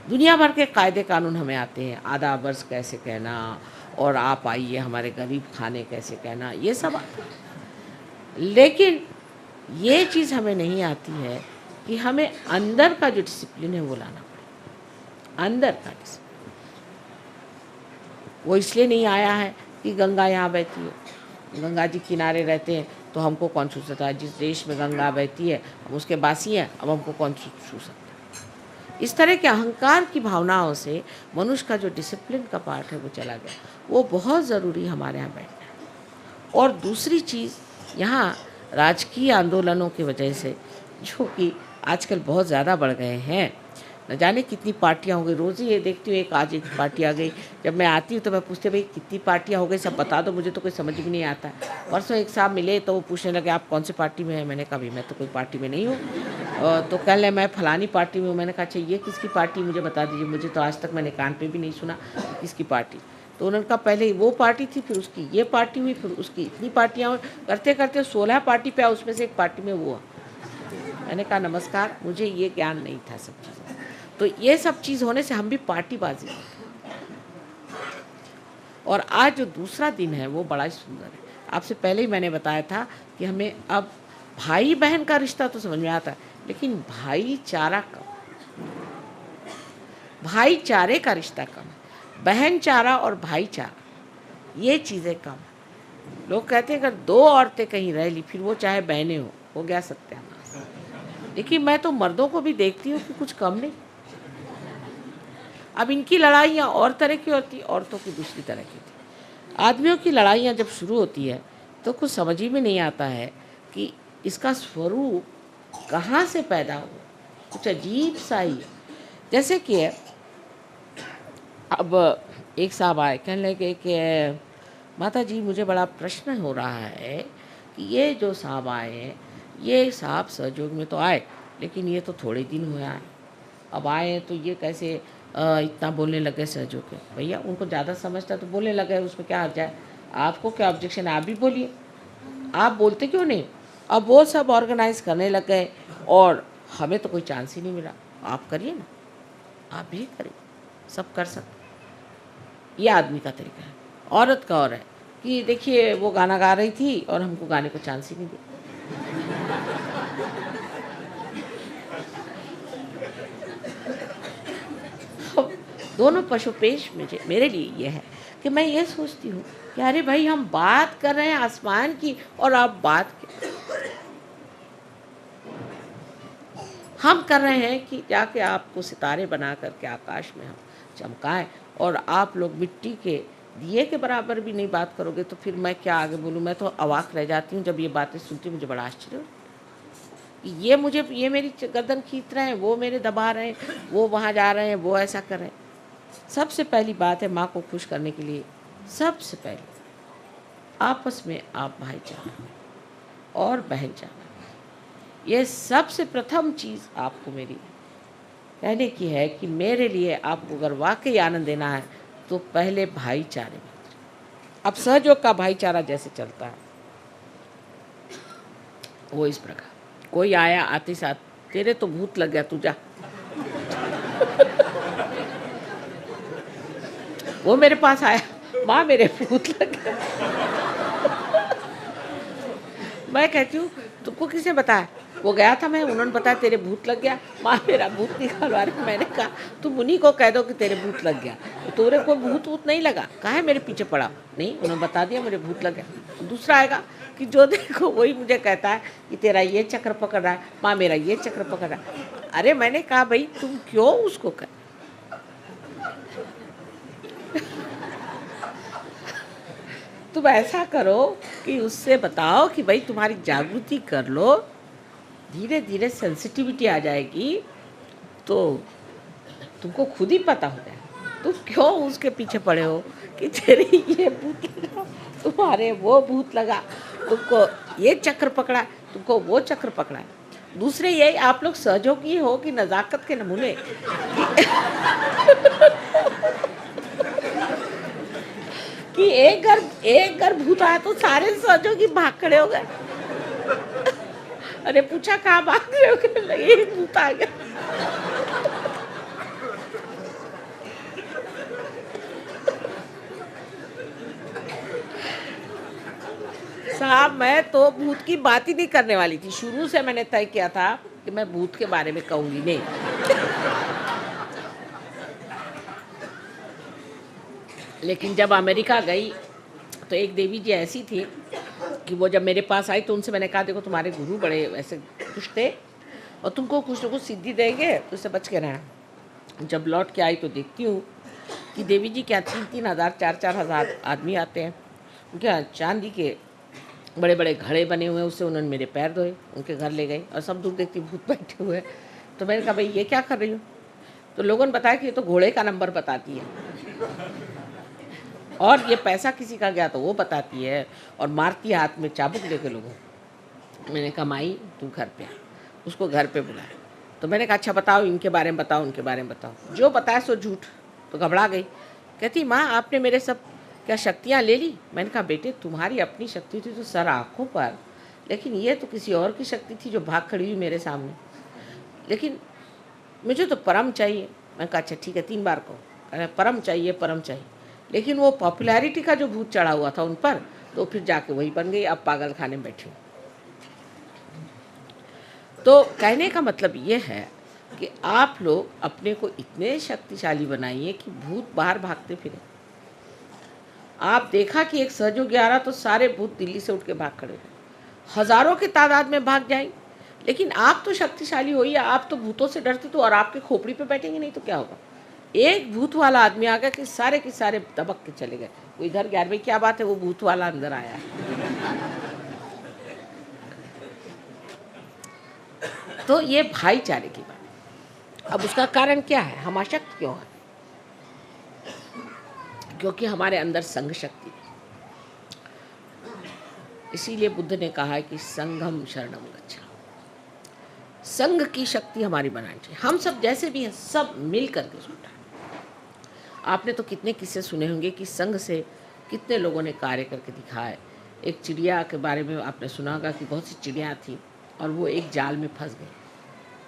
दुनिया भर के कायदे कानून हमें आते हैं, आधा वर्ष कैसे कहना और आप आइए हमारे गरीब खाने कैसे कहना, ये सब आता है। लेकिन ये चीज़ हमें नहीं आती है कि हमें अंदर का जो डिसिप्लिन है वो लाना पड़ेगा। अंदर का डिसिप्लिन वो इसलिए नहीं आया है कि गंगा यहाँ बहती है, गंगा जी किनारे रहते हैं तो हमको कौन छू सकता है। जिस देश में गंगा बहती है हम उसके बासी हैं, अब हमको कौन छू सकता है। इस तरह के अहंकार की भावनाओं से मनुष्य का जो डिसिप्लिन का पार्ट है वो चला गया। वो बहुत ज़रूरी हमारे यहाँ बैठना है। और दूसरी चीज़, यहाँ राजकीय आंदोलनों की वजह से जो कि आजकल बहुत ज़्यादा बढ़ गए हैं, न जाने कितनी पार्टियाँ हो गई। रोज़ ही ये देखती हूँ आज एक पार्टी आ गई। जब मैं आती हूँ तो मैं पूछती भाई कितनी पार्टियाँ हो गई, सब बता दो, मुझे तो कोई समझ भी नहीं आता। परसों एक साहब मिले तो वो पूछने लगे आप कौन सी पार्टी में हैं। मैंने कहा भाई मैं तो कोई पार्टी में नहीं हूँ। तो कह ले मैं फलानी पार्टी में हूँ। मैंने कहा अच्छा ये किसकी पार्टी मुझे बता दीजिए, मुझे तो आज तक मैंने कान पे भी नहीं सुना किसकी पार्टी। तो उन्होंने कहा पहले वो पार्टी थी, फिर उसकी ये पार्टी हुई, फिर उसकी इतनी पार्टियाँ हुई, करते करते 16 पार्टी पे, उसमें से एक पार्टी में वो हुआ। मैंने कहा नमस्कार, मुझे ये ज्ञान नहीं था सब चीज़। तो ये सब चीज़ होने से हम भी पार्टीबाजी। और आज जो दूसरा दिन है वो बड़ा ही सुंदर है। आपसे पहले ही मैंने बताया था कि हमें अब भाई बहन का रिश्ता तो समझ में आता है, लेकिन भाईचारा कम, भाईचारे का रिश्ता कम है। बहनचारा और भाईचारा ये चीज़ें कम है। लोग कहते हैं अगर दो औरतें कहीं रह ली, फिर वो चाहे बहनें हो गया सत्यानाश। लेकिन मैं तो मर्दों को भी देखती हूँ कि कुछ कम नहीं। अब इनकी लड़ाइयाँ और तरह की होती, औरतों की दूसरी तरह की थी। आदमियों की लड़ाइयाँ जब शुरू होती है तो कुछ समझ ही में नहीं आता है कि इसका स्वरूप कहाँ से पैदा हुआ, कुछ अजीब सा ही है। जैसे कि अब एक साहब आए, कहने लगे कि माता जी मुझे बड़ा प्रश्न हो रहा है कि ये जो साहब आए हैं, ये साहब सहयोग में तो आए, लेकिन ये तो थोड़े दिन हुए आए, अब आए हैं तो ये कैसे इतना बोलने लगे सहयोग के। भैया उनको ज़्यादा समझता तो बोलने लगे, उसमें क्या हर्ज है, आपको क्या ऑब्जेक्शन है, आप भी बोलिए, आप बोलते क्यों नहीं। अब वो सब ऑर्गेनाइज करने लग गए और हमें तो कोई चांस ही नहीं मिला। आप करिए ना, आप भी करिए, सब कर सकते। ये आदमी का तरीका है। औरत का और है कि देखिए वो गाना गा रही थी और हमको गाने को चांस ही नहीं दिया। दोनों पशुपेश मेरे लिए ये है कि मैं ये सोचती हूँ कि अरे भाई हम बात कर रहे हैं आसमान की और आप बात हम कर रहे हैं कि जाके आपको सितारे बना करके आकाश में हम चमकाएं, और आप लोग मिट्टी के दिए के बराबर भी नहीं बात करोगे तो फिर मैं क्या आगे बोलूँ। मैं तो अवाक रह जाती हूँ जब ये बातें सुनती, मुझे बड़ा आश्चर्य होता है। ये मेरी गर्दन खींच रहे हैं, वो मेरे दबा रहे हैं, वो वहाँ जा रहे हैं, वो ऐसा कर रहे हैं। सबसे पहली बात है माँ को खुश करने के लिए, सबसे पहले आपस में आप भाईचारा और बहनचारा, ये सबसे प्रथम चीज़ आपको मेरी कहने की है कि मेरे लिए आपको अगर वाकई आनंद देना है तो पहले भाईचारे में। अब सहयोग का भाईचारा जैसे चलता है वो इस प्रकार, कोई आया आते साथ, तेरे तो भूत लग गया, तू जा। वो मेरे पास आया, माँ मेरे भूत लग गया। मैं कहती हूँ तुमको किसने बताया, वो गया था मैं, उन्होंने बताया तेरे भूत लग गया, माँ मेरा भूत निकालवा रही। मैंने कहा तुम उन्हीं को कह दो कि तेरे भूत लग गया, तेरे को भूत वूत नहीं लगा, कहाँ है मेरे पीछे पड़ा, नहीं उन्होंने बता दिया मेरे भूत लग गया। दूसरा आएगा कि जो देखो वही मुझे कहता है कि तेरा ये चक्र पकड़ रहा है, माँ मेरा ये चक्र पकड़ रहा है। अरे मैंने कहा भाई तुम क्यों उसको कर, तुम ऐसा करो कि उससे बताओ कि भाई तुम्हारी जागृति कर लो, धीरे धीरे सेंसिटिविटी आ जाएगी तो तुमको खुद ही पता हो जाएगा। तुम क्यों उसके पीछे पड़े हो कि तेरे ये भूत लगा, तुम्हारे वो भूत लगा, तुमको ये चक्र पकड़ा, तुमको वो चक्र पकड़ा है। दूसरे ये आप लोग सहयोगी हो कि नज़ाकत के नमूने। कि एक घर भूत आया तो सारे सहयोगी भाग खड़े हो गए। अरे पूछा कहाँ भाग रहे हो, कहने लगे भूत आ गया। साहब मैं तो भूत की बात ही नहीं करने वाली थी, शुरू से मैंने तय किया था कि मैं भूत के बारे में कहूंगी नहीं। लेकिन जब अमेरिका गई तो एक देवी जी ऐसी थी कि वो जब मेरे पास आई तो उनसे मैंने कहा देखो तुम्हारे गुरु बड़े ऐसे खुश थे और तुमको कुछ न कुछ सिद्धि देंगे तो उससे बच के रहना। जब लौट के आई तो देखती हूँ कि देवी जी क्या 3-3 हज़ार 4-4 हज़ार आदमी आते हैं, उनके यहाँ चांदी के बड़े बड़े घड़े बने हुए हैं, उससे उन्होंने मेरे पैर धोए, उनके घर ले गए और सब दूर देखती भूत बैठे हुए हैं। तो मैंने कहा भाई ये क्या कर रही हूँ, तो लोगों ने बताया कि ये तो घोड़े का नंबर बताती है और ये पैसा किसी का गया तो वो बताती है और मारती है हाथ में चाबुक लेके लोगों। मैंने कहा माई तू घर पे आ, उसको घर पे बुलाया। तो मैंने कहा अच्छा बताओ, इनके बारे में बताओ, उनके बारे में बताओ। जो बताया सो झूठ। तो घबरा गई, कहती माँ आपने मेरे सब क्या शक्तियाँ ले ली? मैंने कहा बेटे तुम्हारी अपनी शक्ति थी तो सर आँखों पर, लेकिन ये तो किसी और की शक्ति थी जो भाग खड़ी हुई मेरे सामने। लेकिन मुझे तो परम चाहिए। मैं कहा अच्छा ठीक है 3 बार कहो। कहा परम चाहिए, परम चाहिए। लेकिन वो पॉपुलैरिटी का जो भूत चढ़ा हुआ था उन पर, तो फिर जाके वही बन गई, अब पागल खाने में बैठी हूँ। तो कहने का मतलब ये है कि आप लोग अपने को इतने शक्तिशाली बनाइए कि भूत बाहर भागते फिरे। आप देखा कि एक सहयोगी आ रहा तो सारे भूत दिल्ली से उठ के भाग खड़े थे, हजारों की तादाद में भाग जाएंगे। लेकिन आप तो शक्तिशाली हो, या आप तो भूतों से डरते तो और आपके खोपड़ी पे बैठेंगे नहीं तो क्या होगा? एक भूत वाला आदमी आ गया कि सारे के सारे दबक के चले गए। वो इधर गया, भाई क्या बात है, वो भूत वाला अंदर आया। तो ये भाईचारे की बात। अब उसका कारण क्या है? हम अशक्त क्यों हैं? क्योंकि हमारे अंदर संघ शक्ति है। इसीलिए बुद्ध ने कहा है कि संघम शरणम गच्छा। संघ की शक्ति हमारी बनानी चाहिए। हम सब जैसे भी हैं सब मिल करके जुटा। आपने तो कितने किस्से सुने होंगे कि संघ से कितने लोगों ने कार्य करके दिखाए। एक चिड़िया के बारे में आपने सुना होगा कि बहुत सी चिड़िया थी और वो एक जाल में फंस गई।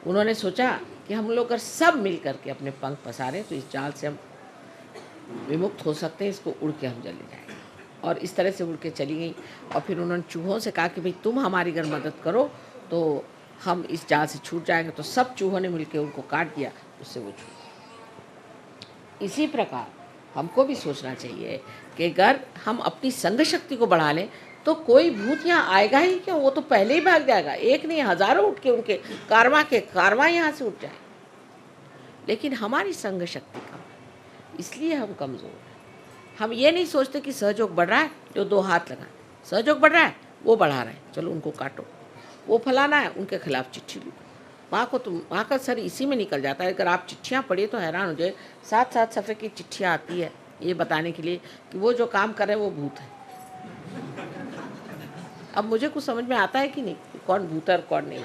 उन्होंने सोचा कि हम लोग अगर सब मिल करके अपने पंख पसारें तो इस जाल से हम विमुक्त हो सकते हैं, इसको उड़ के हम चले जाएंगे। और इस तरह से उड़ के चली गई। और फिर उन्होंने चूहों से कहा कि भाई तुम हमारी अगर मदद करो तो हम इस जाल से छूट जाएंगे। तो सब चूहों ने मिलकर उनको काट दिया, उससे वो छूट। इसी प्रकार हमको भी सोचना चाहिए कि अगर हम अपनी संघ शक्ति को बढ़ा लें तो कोई भूत यहाँ आएगा ही क्यों, वो तो पहले ही भाग जाएगा। एक नहीं हजारों उठ के उनके कारवां यहाँ से उठ जाए। लेकिन हमारी संघ शक्ति कम है, इसलिए हम कमज़ोर हैं। हम ये नहीं सोचते कि सहयोग बढ़ रहा है, जो 2 हाथ लगाए सहयोग बढ़ रहा है, वो बढ़ा रहे हैं, चलो उनको काटो। वो फलाना है, उनके खिलाफ चिट्ठी लिखो। वहाँ का सर इसी में निकल जाता है। अगर आप चिट्ठियाँ पढ़िए तो हैरान हो जाए, 7-7 सफ़े की चिट्ठियाँ आती है ये बताने के लिए कि वो जो काम कर रहे हैं वो भूत है। अब मुझे कुछ समझ में आता है कि नहीं कि कौन भूत है और कौन नहीं।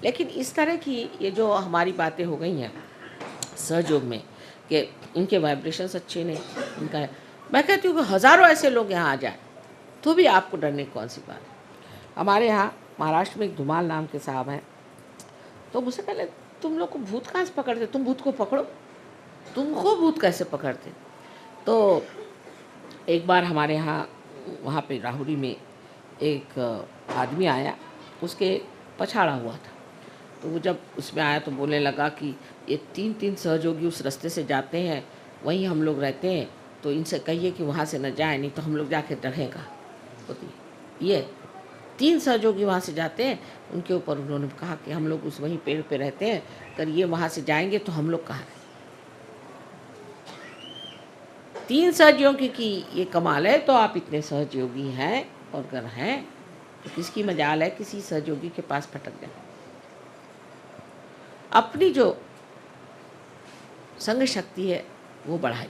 लेकिन इस तरह की ये जो हमारी बातें हो गई हैं सहयोग में कि इनके वाइब्रेशंस अच्छे नहीं, इनका है। मैं कहती हूँ कि हज़ारों ऐसे लोग यहाँ आ जाए तो भी आपको डरने की कौन सी बात है। हमारे यहाँ महाराष्ट्र में एक धुमाल नाम के साहब हैं, तो मुझसे कहले तुम लोग को भूत कहाँ से पकड़ते, तुम भूत को पकड़ो, तुमको भूत कैसे पकड़ते। तो एक बार हमारे यहाँ वहाँ पे राहुरी में एक आदमी आया, उसके पछाड़ा हुआ था। तो वो जब उसमें आया तो बोलने लगा कि ये 3-3 सहयोगी उस रास्ते से जाते हैं, वहीं हम लोग रहते हैं, तो इनसे कहिए कि वहाँ से न जाए, नहीं तो हम लोग जाके डरेगा होती। ये 3 सहयोगी वहाँ से जाते हैं, उनके ऊपर उन्होंने कहा कि हम लोग उस वहीं पेड़ पे रहते हैं, अगर ये वहाँ से जाएंगे तो हम लोग कहाँ रहें। 3 सहयोगी की ये कमाल है। तो आप इतने सहयोगी हैं, और अगर हैं तो किसकी मजाल है किसी सहयोगी के पास फटक जाए। अपनी जो संघ शक्ति है वो बढ़ाइए।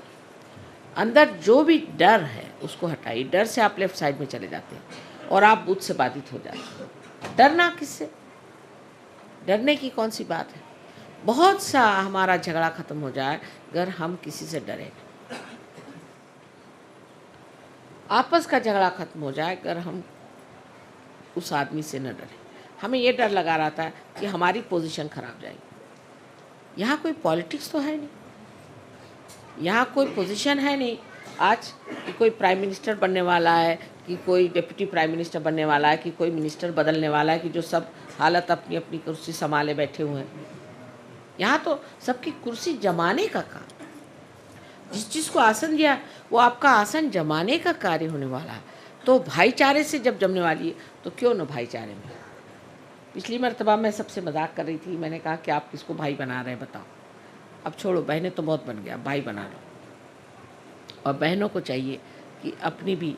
अंदर जो भी डर है उसको हटाइए। डर से आप लेफ्ट साइड में चले जाते हैं और आप बुद्ध से बाधित हो जाते हैं। डरना किससे? डरने की कौन सी बात है? बहुत सा हमारा झगड़ा खत्म हो जाए अगर हम किसी से डरें। आपस का झगड़ा खत्म हो जाए अगर हम उस आदमी से न डरें। हमें ये डर लगा रहा था कि हमारी पोजीशन खराब जाएगी। यहाँ कोई पॉलिटिक्स तो है नहीं, यहाँ कोई पोजीशन है नहीं आज कि कोई प्राइम मिनिस्टर बनने वाला है, कि कोई डिप्टी प्राइम मिनिस्टर बनने वाला है, कि कोई मिनिस्टर बदलने वाला है, कि जो सब हालत अपनी अपनी कुर्सी संभाले बैठे हुए हैं। यहाँ तो सबकी कुर्सी जमाने का काम, जिस चीज़ को आसन दिया वो आपका आसन जमाने का कार्य होने वाला है। तो भाईचारे से जब जमने वाली है तो क्यों न भाईचारे में। पिछली मरतबा मैं सबसे मजाक कर रही थी, मैंने कहा कि आप किसको भाई बना रहे हैं बताओ। अब छोड़ो, बहनें तो बहुत बन गया, भाई बना लो। और बहनों को चाहिए कि अपनी भी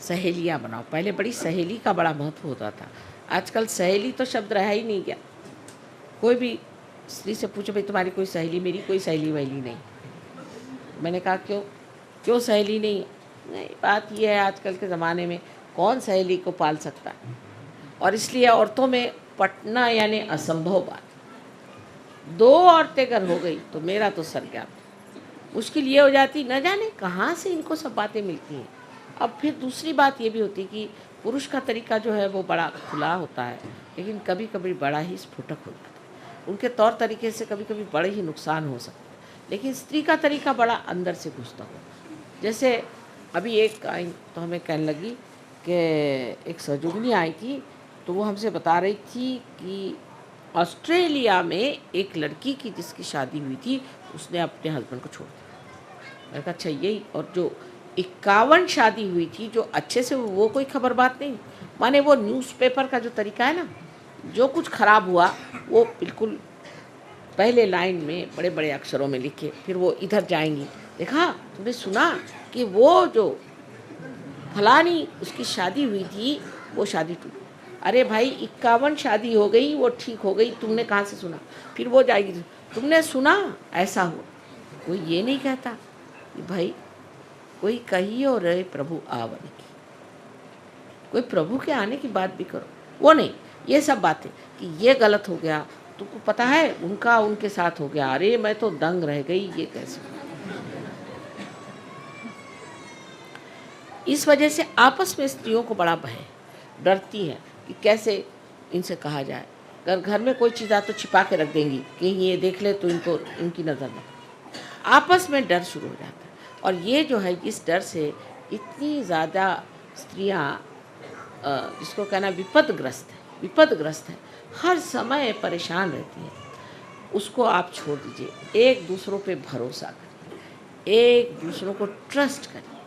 सहेलियाँ बनाओ। पहले बड़ी सहेली का बड़ा महत्व होता था, आजकल सहेली तो शब्द रहा ही नहीं गया। कोई भी स्त्री से पूछो भाई तुम्हारी कोई सहेली, मेरी कोई सहेली वहेली नहीं। मैंने कहा क्यों सहेली नहीं? नहीं, बात यह है आजकल के ज़माने में कौन सहेली को पाल सकता है, और इसलिए औरतों में पटना यानी असंभव बात। 2 औरतें अगर हो गई तो मेरा तो सर गया। मुश्किल ये हो जाती, न जाने कहाँ से इनको सब बातें मिलती हैं। अब फिर दूसरी बात ये भी होती है कि पुरुष का तरीका जो है वो बड़ा खुला होता है, लेकिन कभी कभी बड़ा ही स्फुटक हो जाता है। उनके तौर तरीके से कभी कभी बड़े ही नुकसान हो सकते हैं, लेकिन स्त्री का तरीका बड़ा अंदर से घुसता हो। जैसे अभी एक आई तो हमें कहने लगी कि एक सहयोगिनी आई थी, तो वो हमसे बता रही थी कि ऑस्ट्रेलिया में एक लड़की की जिसकी शादी हुई थी, उसने अपने हस्बैंड को छोड़ दिया। मैंने कहा अच्छा यही, और जो 51 शादी हुई थी जो अच्छे से, वो कोई खबर बात नहीं, माने वो न्यूज़पेपर का जो तरीका है ना, जो कुछ खराब हुआ वो बिल्कुल पहले लाइन में बड़े बड़े अक्षरों में लिखे, फिर वो इधर जाएंगी, देखा तुमने सुना कि वो जो फलानी उसकी शादी हुई थी वो शादी टूटी। अरे भाई 51 शादी हो गई, वो ठीक हो गई, तुमने कहाँ से सुना? फिर वो जाएगी, तुमने सुना ऐसा हुआ। कोई ये नहीं कहता कि भाई कोई कही और रहे प्रभु आवन की, कोई प्रभु के आने की बात भी करो, वो नहीं। ये सब बातें कि ये गलत हो गया, तुमको पता है उनका उनके साथ हो गया, अरे मैं तो दंग रह गई, ये कैसे हुआ? इस वजह से आपस में स्त्रियों को बड़ा भय, डरती हैं कि कैसे इनसे कहा जाए। अगर घर में कोई चीज़ आ तो छिपा के रख देंगी, कहीं ये देख ले तो इनको इनकी नज़र न। आपस में डर शुरू हो जाता है, और ये जो है इस डर से इतनी ज़्यादा स्त्रियां जिसको कहना विपदग्रस्त है, हर समय परेशान रहती हैं। उसको आप छोड़ दीजिए, एक दूसरों पे भरोसा करिए, एक दूसरों को ट्रस्ट करिए।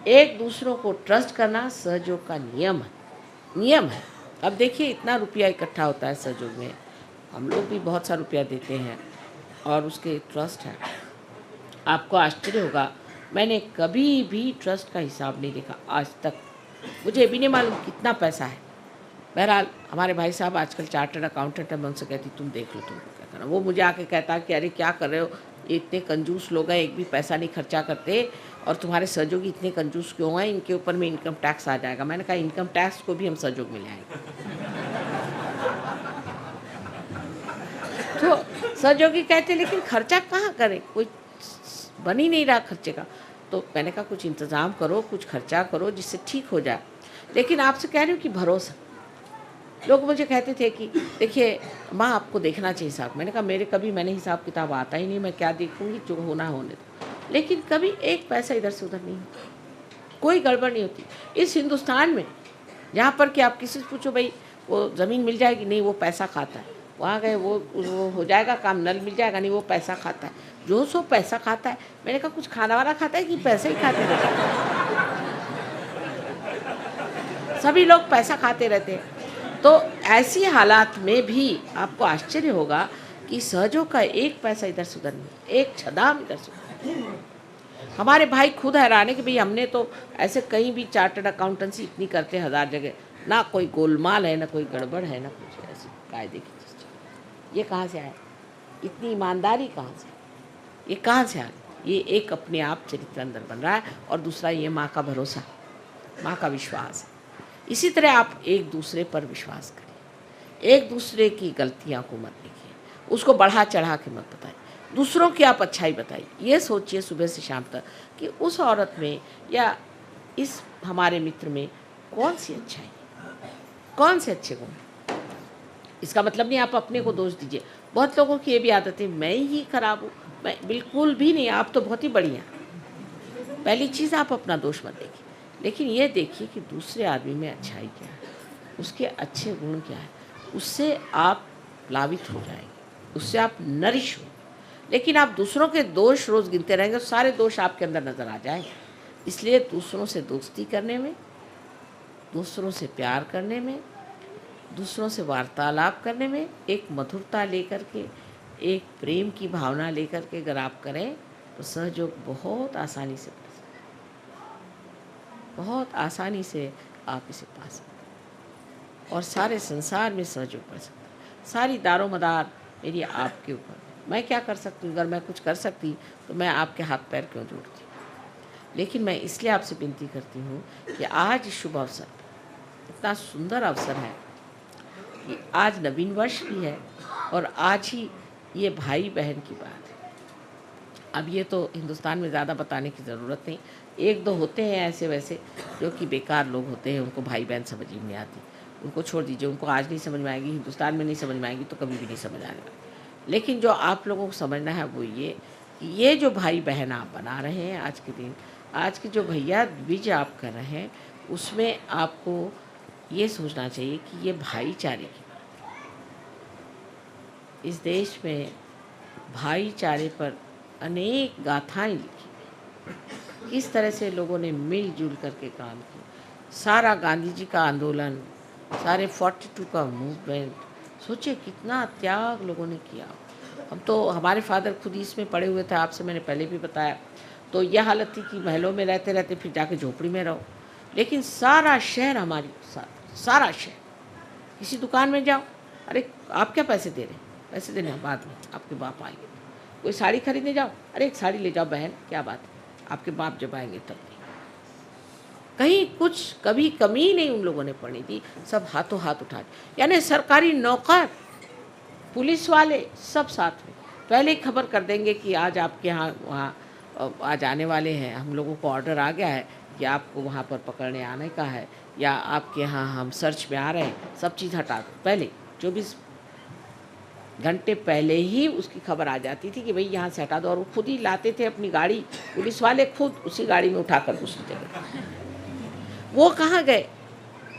एक दूसरों को ट्रस्ट करना सहयोग का नियम है। अब देखिए इतना रुपया इकट्ठा होता है सहयोग में, हम लोग भी बहुत सा रुपया देते हैं और उसके ट्रस्ट है। आपको आश्चर्य होगा, मैंने कभी भी ट्रस्ट का हिसाब नहीं देखा आज तक, मुझे भी नहीं मालूम कितना पैसा है। बहरहाल हमारे भाई साहब आजकल चार्टर्ड अकाउंटेंट है, मैं उनसे कहती तुम देख लो, तुमको क्या करना। वो मुझे आके कहता कि अरे क्या कर रहे हो, ये इतने कंजूस लोग हैं, एक भी पैसा नहीं खर्चा करते, और तुम्हारे सहयोगी इतने कंजूस क्यों हैं, इनके ऊपर में इनकम टैक्स आ जाएगा। मैंने कहा इनकम टैक्स को भी हम सहयोग में ले आएंगे। तो सहयोगी कहते लेकिन खर्चा कहाँ करें, कोई बन ही नहीं रहा खर्चे का। तो मैंने कहा कुछ इंतज़ाम करो, कुछ खर्चा करो जिससे ठीक हो जाए। लेकिन आपसे कह रही हूँ कि भरोसा। लोग मुझे कहते थे कि देखिए माँ आपको देखना चाहिए हिसाब। मैंने कहा मैंने हिसाब किताब आता ही नहीं, मैं क्या देखूँगी, जो होना होने दो। लेकिन कभी एक पैसा इधर से उधर नहीं होता, कोई गड़बड़ नहीं होती इस हिंदुस्तान में। जहाँ पर कि आप किसी से पूछो भाई वो ज़मीन मिल जाएगी, नहीं वो पैसा खाता है। वहाँ गए वो हो जाएगा काम, नल मिल जाएगा, नहीं वो पैसा खाता है। जो सो पैसा खाता है। मैंने कहा कुछ खाना वाना खाता है कि पैसे ही खाते रहते हैं? सभी लोग पैसा खाते रहते हैं। तो ऐसी हालात में भी आपको आश्चर्य होगा कि सहयोग का एक पैसा इधर से उधर नहीं, एक छदाम इधर से उधर। हमारे भाई खुद हैरान है कि भाई हमने तो ऐसे कहीं भी चार्टर्ड अकाउंटेंसी इतनी करते हैं 1000 जगह, ना कोई गोलमाल है, ना कोई गड़बड़ है, ना कुछ ऐसी कायदे की चीज़। ये कहाँ से आया, इतनी ईमानदारी कहाँ से, ये कहाँ से आ गई? ये एक अपने आप चरित्र अंदर बन रहा है, और दूसरा ये माँ का भरोसा, माँ का विश्वास है। इसी तरह आप एक दूसरे पर विश्वास करिए, एक दूसरे की गलतियाँ को मत देखिए, उसको बढ़ा चढ़ा के मत बताइए, दूसरों की आप अच्छाई बताइए। ये सोचिए सुबह से शाम तक कि उस औरत में या इस हमारे मित्र में कौन सी अच्छाई, कौन से अच्छे गुण। इसका मतलब नहीं आप अपने को दोष दीजिए। बहुत लोगों की ये भी आदत है मैं ही खराब हूँ, मैं बिल्कुल भी नहीं, आप तो बहुत ही बढ़िया। पहली चीज़ आप अपना दोष मत देखिए, लेकिन ये देखिए कि दूसरे आदमी में अच्छाई क्या है, उसके अच्छे गुण क्या है, उससे आप प्लावित हो जाएंगे, उससे आप नरिश हो। लेकिन आप दूसरों के दोष रोज़ गिनते रहेंगे तो सारे दोष आपके अंदर नज़र आ जाएंगे। इसलिए दूसरों से दोस्ती करने में, दूसरों से प्यार करने में, दूसरों से वार्तालाप करने में एक मधुरता लेकर के, एक प्रेम की भावना लेकर के अगर आप करें तो सहयोग बहुत आसानी से बढ़ सकता है, बहुत आसानी से आप इसे पा सकते हैं, और सारे संसार में सहयोग बढ़ सकता है। सारी दारोमदार मेरी आपके ऊपर। मैं क्या कर सकती हूँ? अगर मैं कुछ कर सकती तो मैं आपके हाथ पैर क्यों जोड़ती? लेकिन मैं इसलिए आपसे विनती करती हूँ कि आज शुभ अवसर, इतना सुंदर अवसर है, कि आज नवीन वर्ष भी है और आज ही ये भाई बहन की बात है। अब ये तो हिंदुस्तान में ज़्यादा बताने की ज़रूरत नहीं, एक दो होते हैं ऐसे वैसे जो कि बेकार लोग होते हैं, उनको भाई बहन समझ ही नहीं आती, उनको छोड़ दीजिए, उनको आज नहीं समझ में आएगी, हिंदुस्तान में नहीं समझ में आएगी तो कभी भी नहीं समझ आने वाली। लेकिन जो आप लोगों को समझना है वो ये जो भाई बहन आप बना रहे हैं आज के दिन, आज के जो भैया द्विज आप कर रहे हैं, उसमें आपको ये सोचना चाहिए कि ये भाईचारे की बात है। इस देश में भाईचारे पर अनेक गाथाएं लिखी, किस तरह से लोगों ने मिलजुल करके काम किया। सारा गांधी जी का आंदोलन, सारे 42 का मूवमेंट, सोचिए कितना त्याग लोगों ने किया। हम तो, हमारे फादर खुद ही इसमें पड़े हुए थे, आपसे मैंने पहले भी बताया। तो यह हालत थी कि महलों में रहते रहते फिर जाके झोपड़ी में रहो, लेकिन सारा शहर हमारी साथ, सारा शहर। किसी दुकान में जाओ, अरे आप क्या पैसे दे रहे हैं, पैसे देने बाद में, आपके बाप आएंगे। कोई साड़ी खरीदने जाओ, अरे एक साड़ी ले जाओ बहन, क्या बात है, आपके बाप जब आएंगे तब। कहीं कुछ कभी कमी नहीं उन लोगों ने पड़नी थी, सब हाथों हाथ उठा, यानी सरकारी नौकर, पुलिस वाले सब साथ में पहले ही खबर कर देंगे कि आज आपके यहाँ वहाँ आज आने वाले हैं, हम लोगों को ऑर्डर आ गया है कि आपको वहाँ पर पकड़ने आने का है, या आपके यहाँ हम सर्च में आ रहे हैं, सब चीज़ हटा दो। पहले 24 घंटे पहले ही उसकी खबर आ जाती थी कि भाई यहाँ से हटा दो, और वो खुद ही लाते थे अपनी गाड़ी, पुलिस वाले खुद उसी गाड़ी में उठा कर घुसते गए। वो कहाँ गए,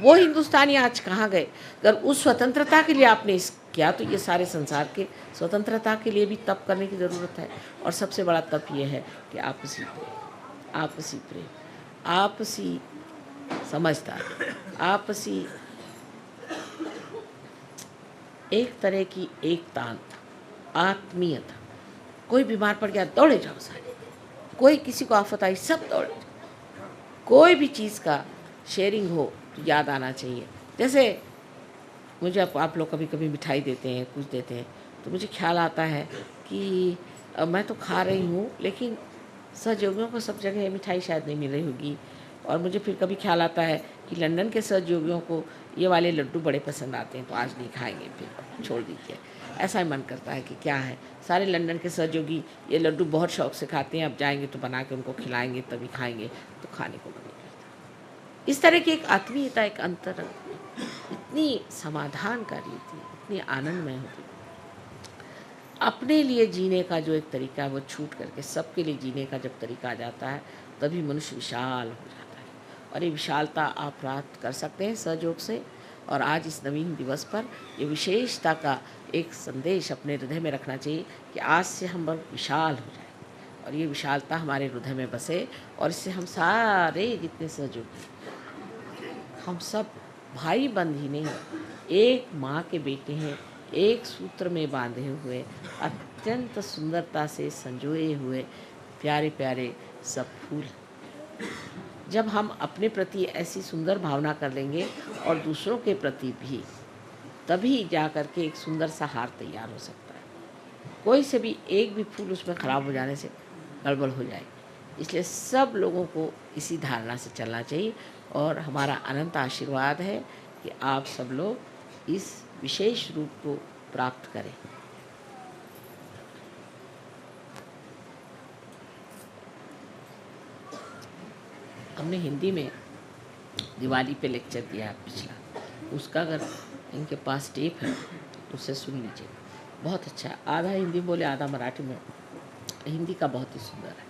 वो हिंदुस्तानी आज कहाँ गए? अगर उस स्वतंत्रता के लिए आपने किया तो ये सारे संसार के स्वतंत्रता के लिए भी तप करने की ज़रूरत है। और सबसे बड़ा तप ये है कि आपसी प्रेम, आपसी प्रेम, आपसी समझदारी, आपसी एक तरह की एकता, आत्मीयता। कोई बीमार पड़ गया दौड़े जाओ सारे, कोई किसी को आफत आई सब दौड़े जाओ। कोई भी चीज़ का शेयरिंग हो तो याद आना चाहिए। जैसे मुझे आप लोग कभी कभी मिठाई देते हैं, कुछ देते हैं, तो मुझे ख्याल आता है कि मैं तो खा रही हूँ, लेकिन सहयोगियों को सब जगह मिठाई शायद नहीं मिल रही होगी। और मुझे फिर कभी ख्याल आता है कि लंदन के सहयोगियों को ये वाले लड्डू बड़े पसंद आते हैं, तो आज नहीं खाएंगे, फिर छोड़ दीजिए। ऐसा ही मन करता है कि क्या है, सारे लंदन के सहयोगी ये लड्डू बहुत शौक से खाते हैं, अब जाएंगे तो बना के उनको खिलाएंगे तभी खाएंगे, तो खाने को मन नहीं करता। इस तरह की एक आत्मीयता, एक अंतर इतनी समाधानकारी थी, इतनी आनंदमय होती। अपने लिए जीने का जो एक तरीका है वो छूट करके सबके लिए जीने का जब तरीका आ जाता है, तभी मनुष्य विशाल हो जाता है। और ये विशालता आप प्राप्त कर सकते हैं सहयोग से। और आज इस नवीन दिवस पर ये विशेषता का एक संदेश अपने हृदय में रखना चाहिए कि आज से हम बहुत विशाल हो जाए और ये विशालता हमारे हृदय में बसे, और इससे हम सारे जितने सहयोगी, हम सब भाई बंद ही नहीं, एक माँ के बेटे हैं, एक सूत्र में बांधे हुए, अत्यंत सुंदरता से संजोए हुए प्यारे प्यारे सब फूल। जब हम अपने प्रति ऐसी सुंदर भावना कर लेंगे और दूसरों के प्रति भी, तभी जा कर के एक सुंदर सा हार तैयार हो सकता है। कोई से भी एक भी फूल उसमें ख़राब हो जाने से गड़बड़ हो जाएगी। इसलिए सब लोगों को इसी धारणा से चलना चाहिए। और हमारा अनंत आशीर्वाद है कि आप सब लोग इस विशेष रूप को प्राप्त करें। हमने हिंदी में दिवाली पे लेक्चर दिया है पिछला, उसका अगर इनके पास टेप है तो उससे सुन लीजिए, बहुत अच्छा। आधा हिंदी बोले आधा मराठी में, हिंदी का बहुत ही सुंदर है।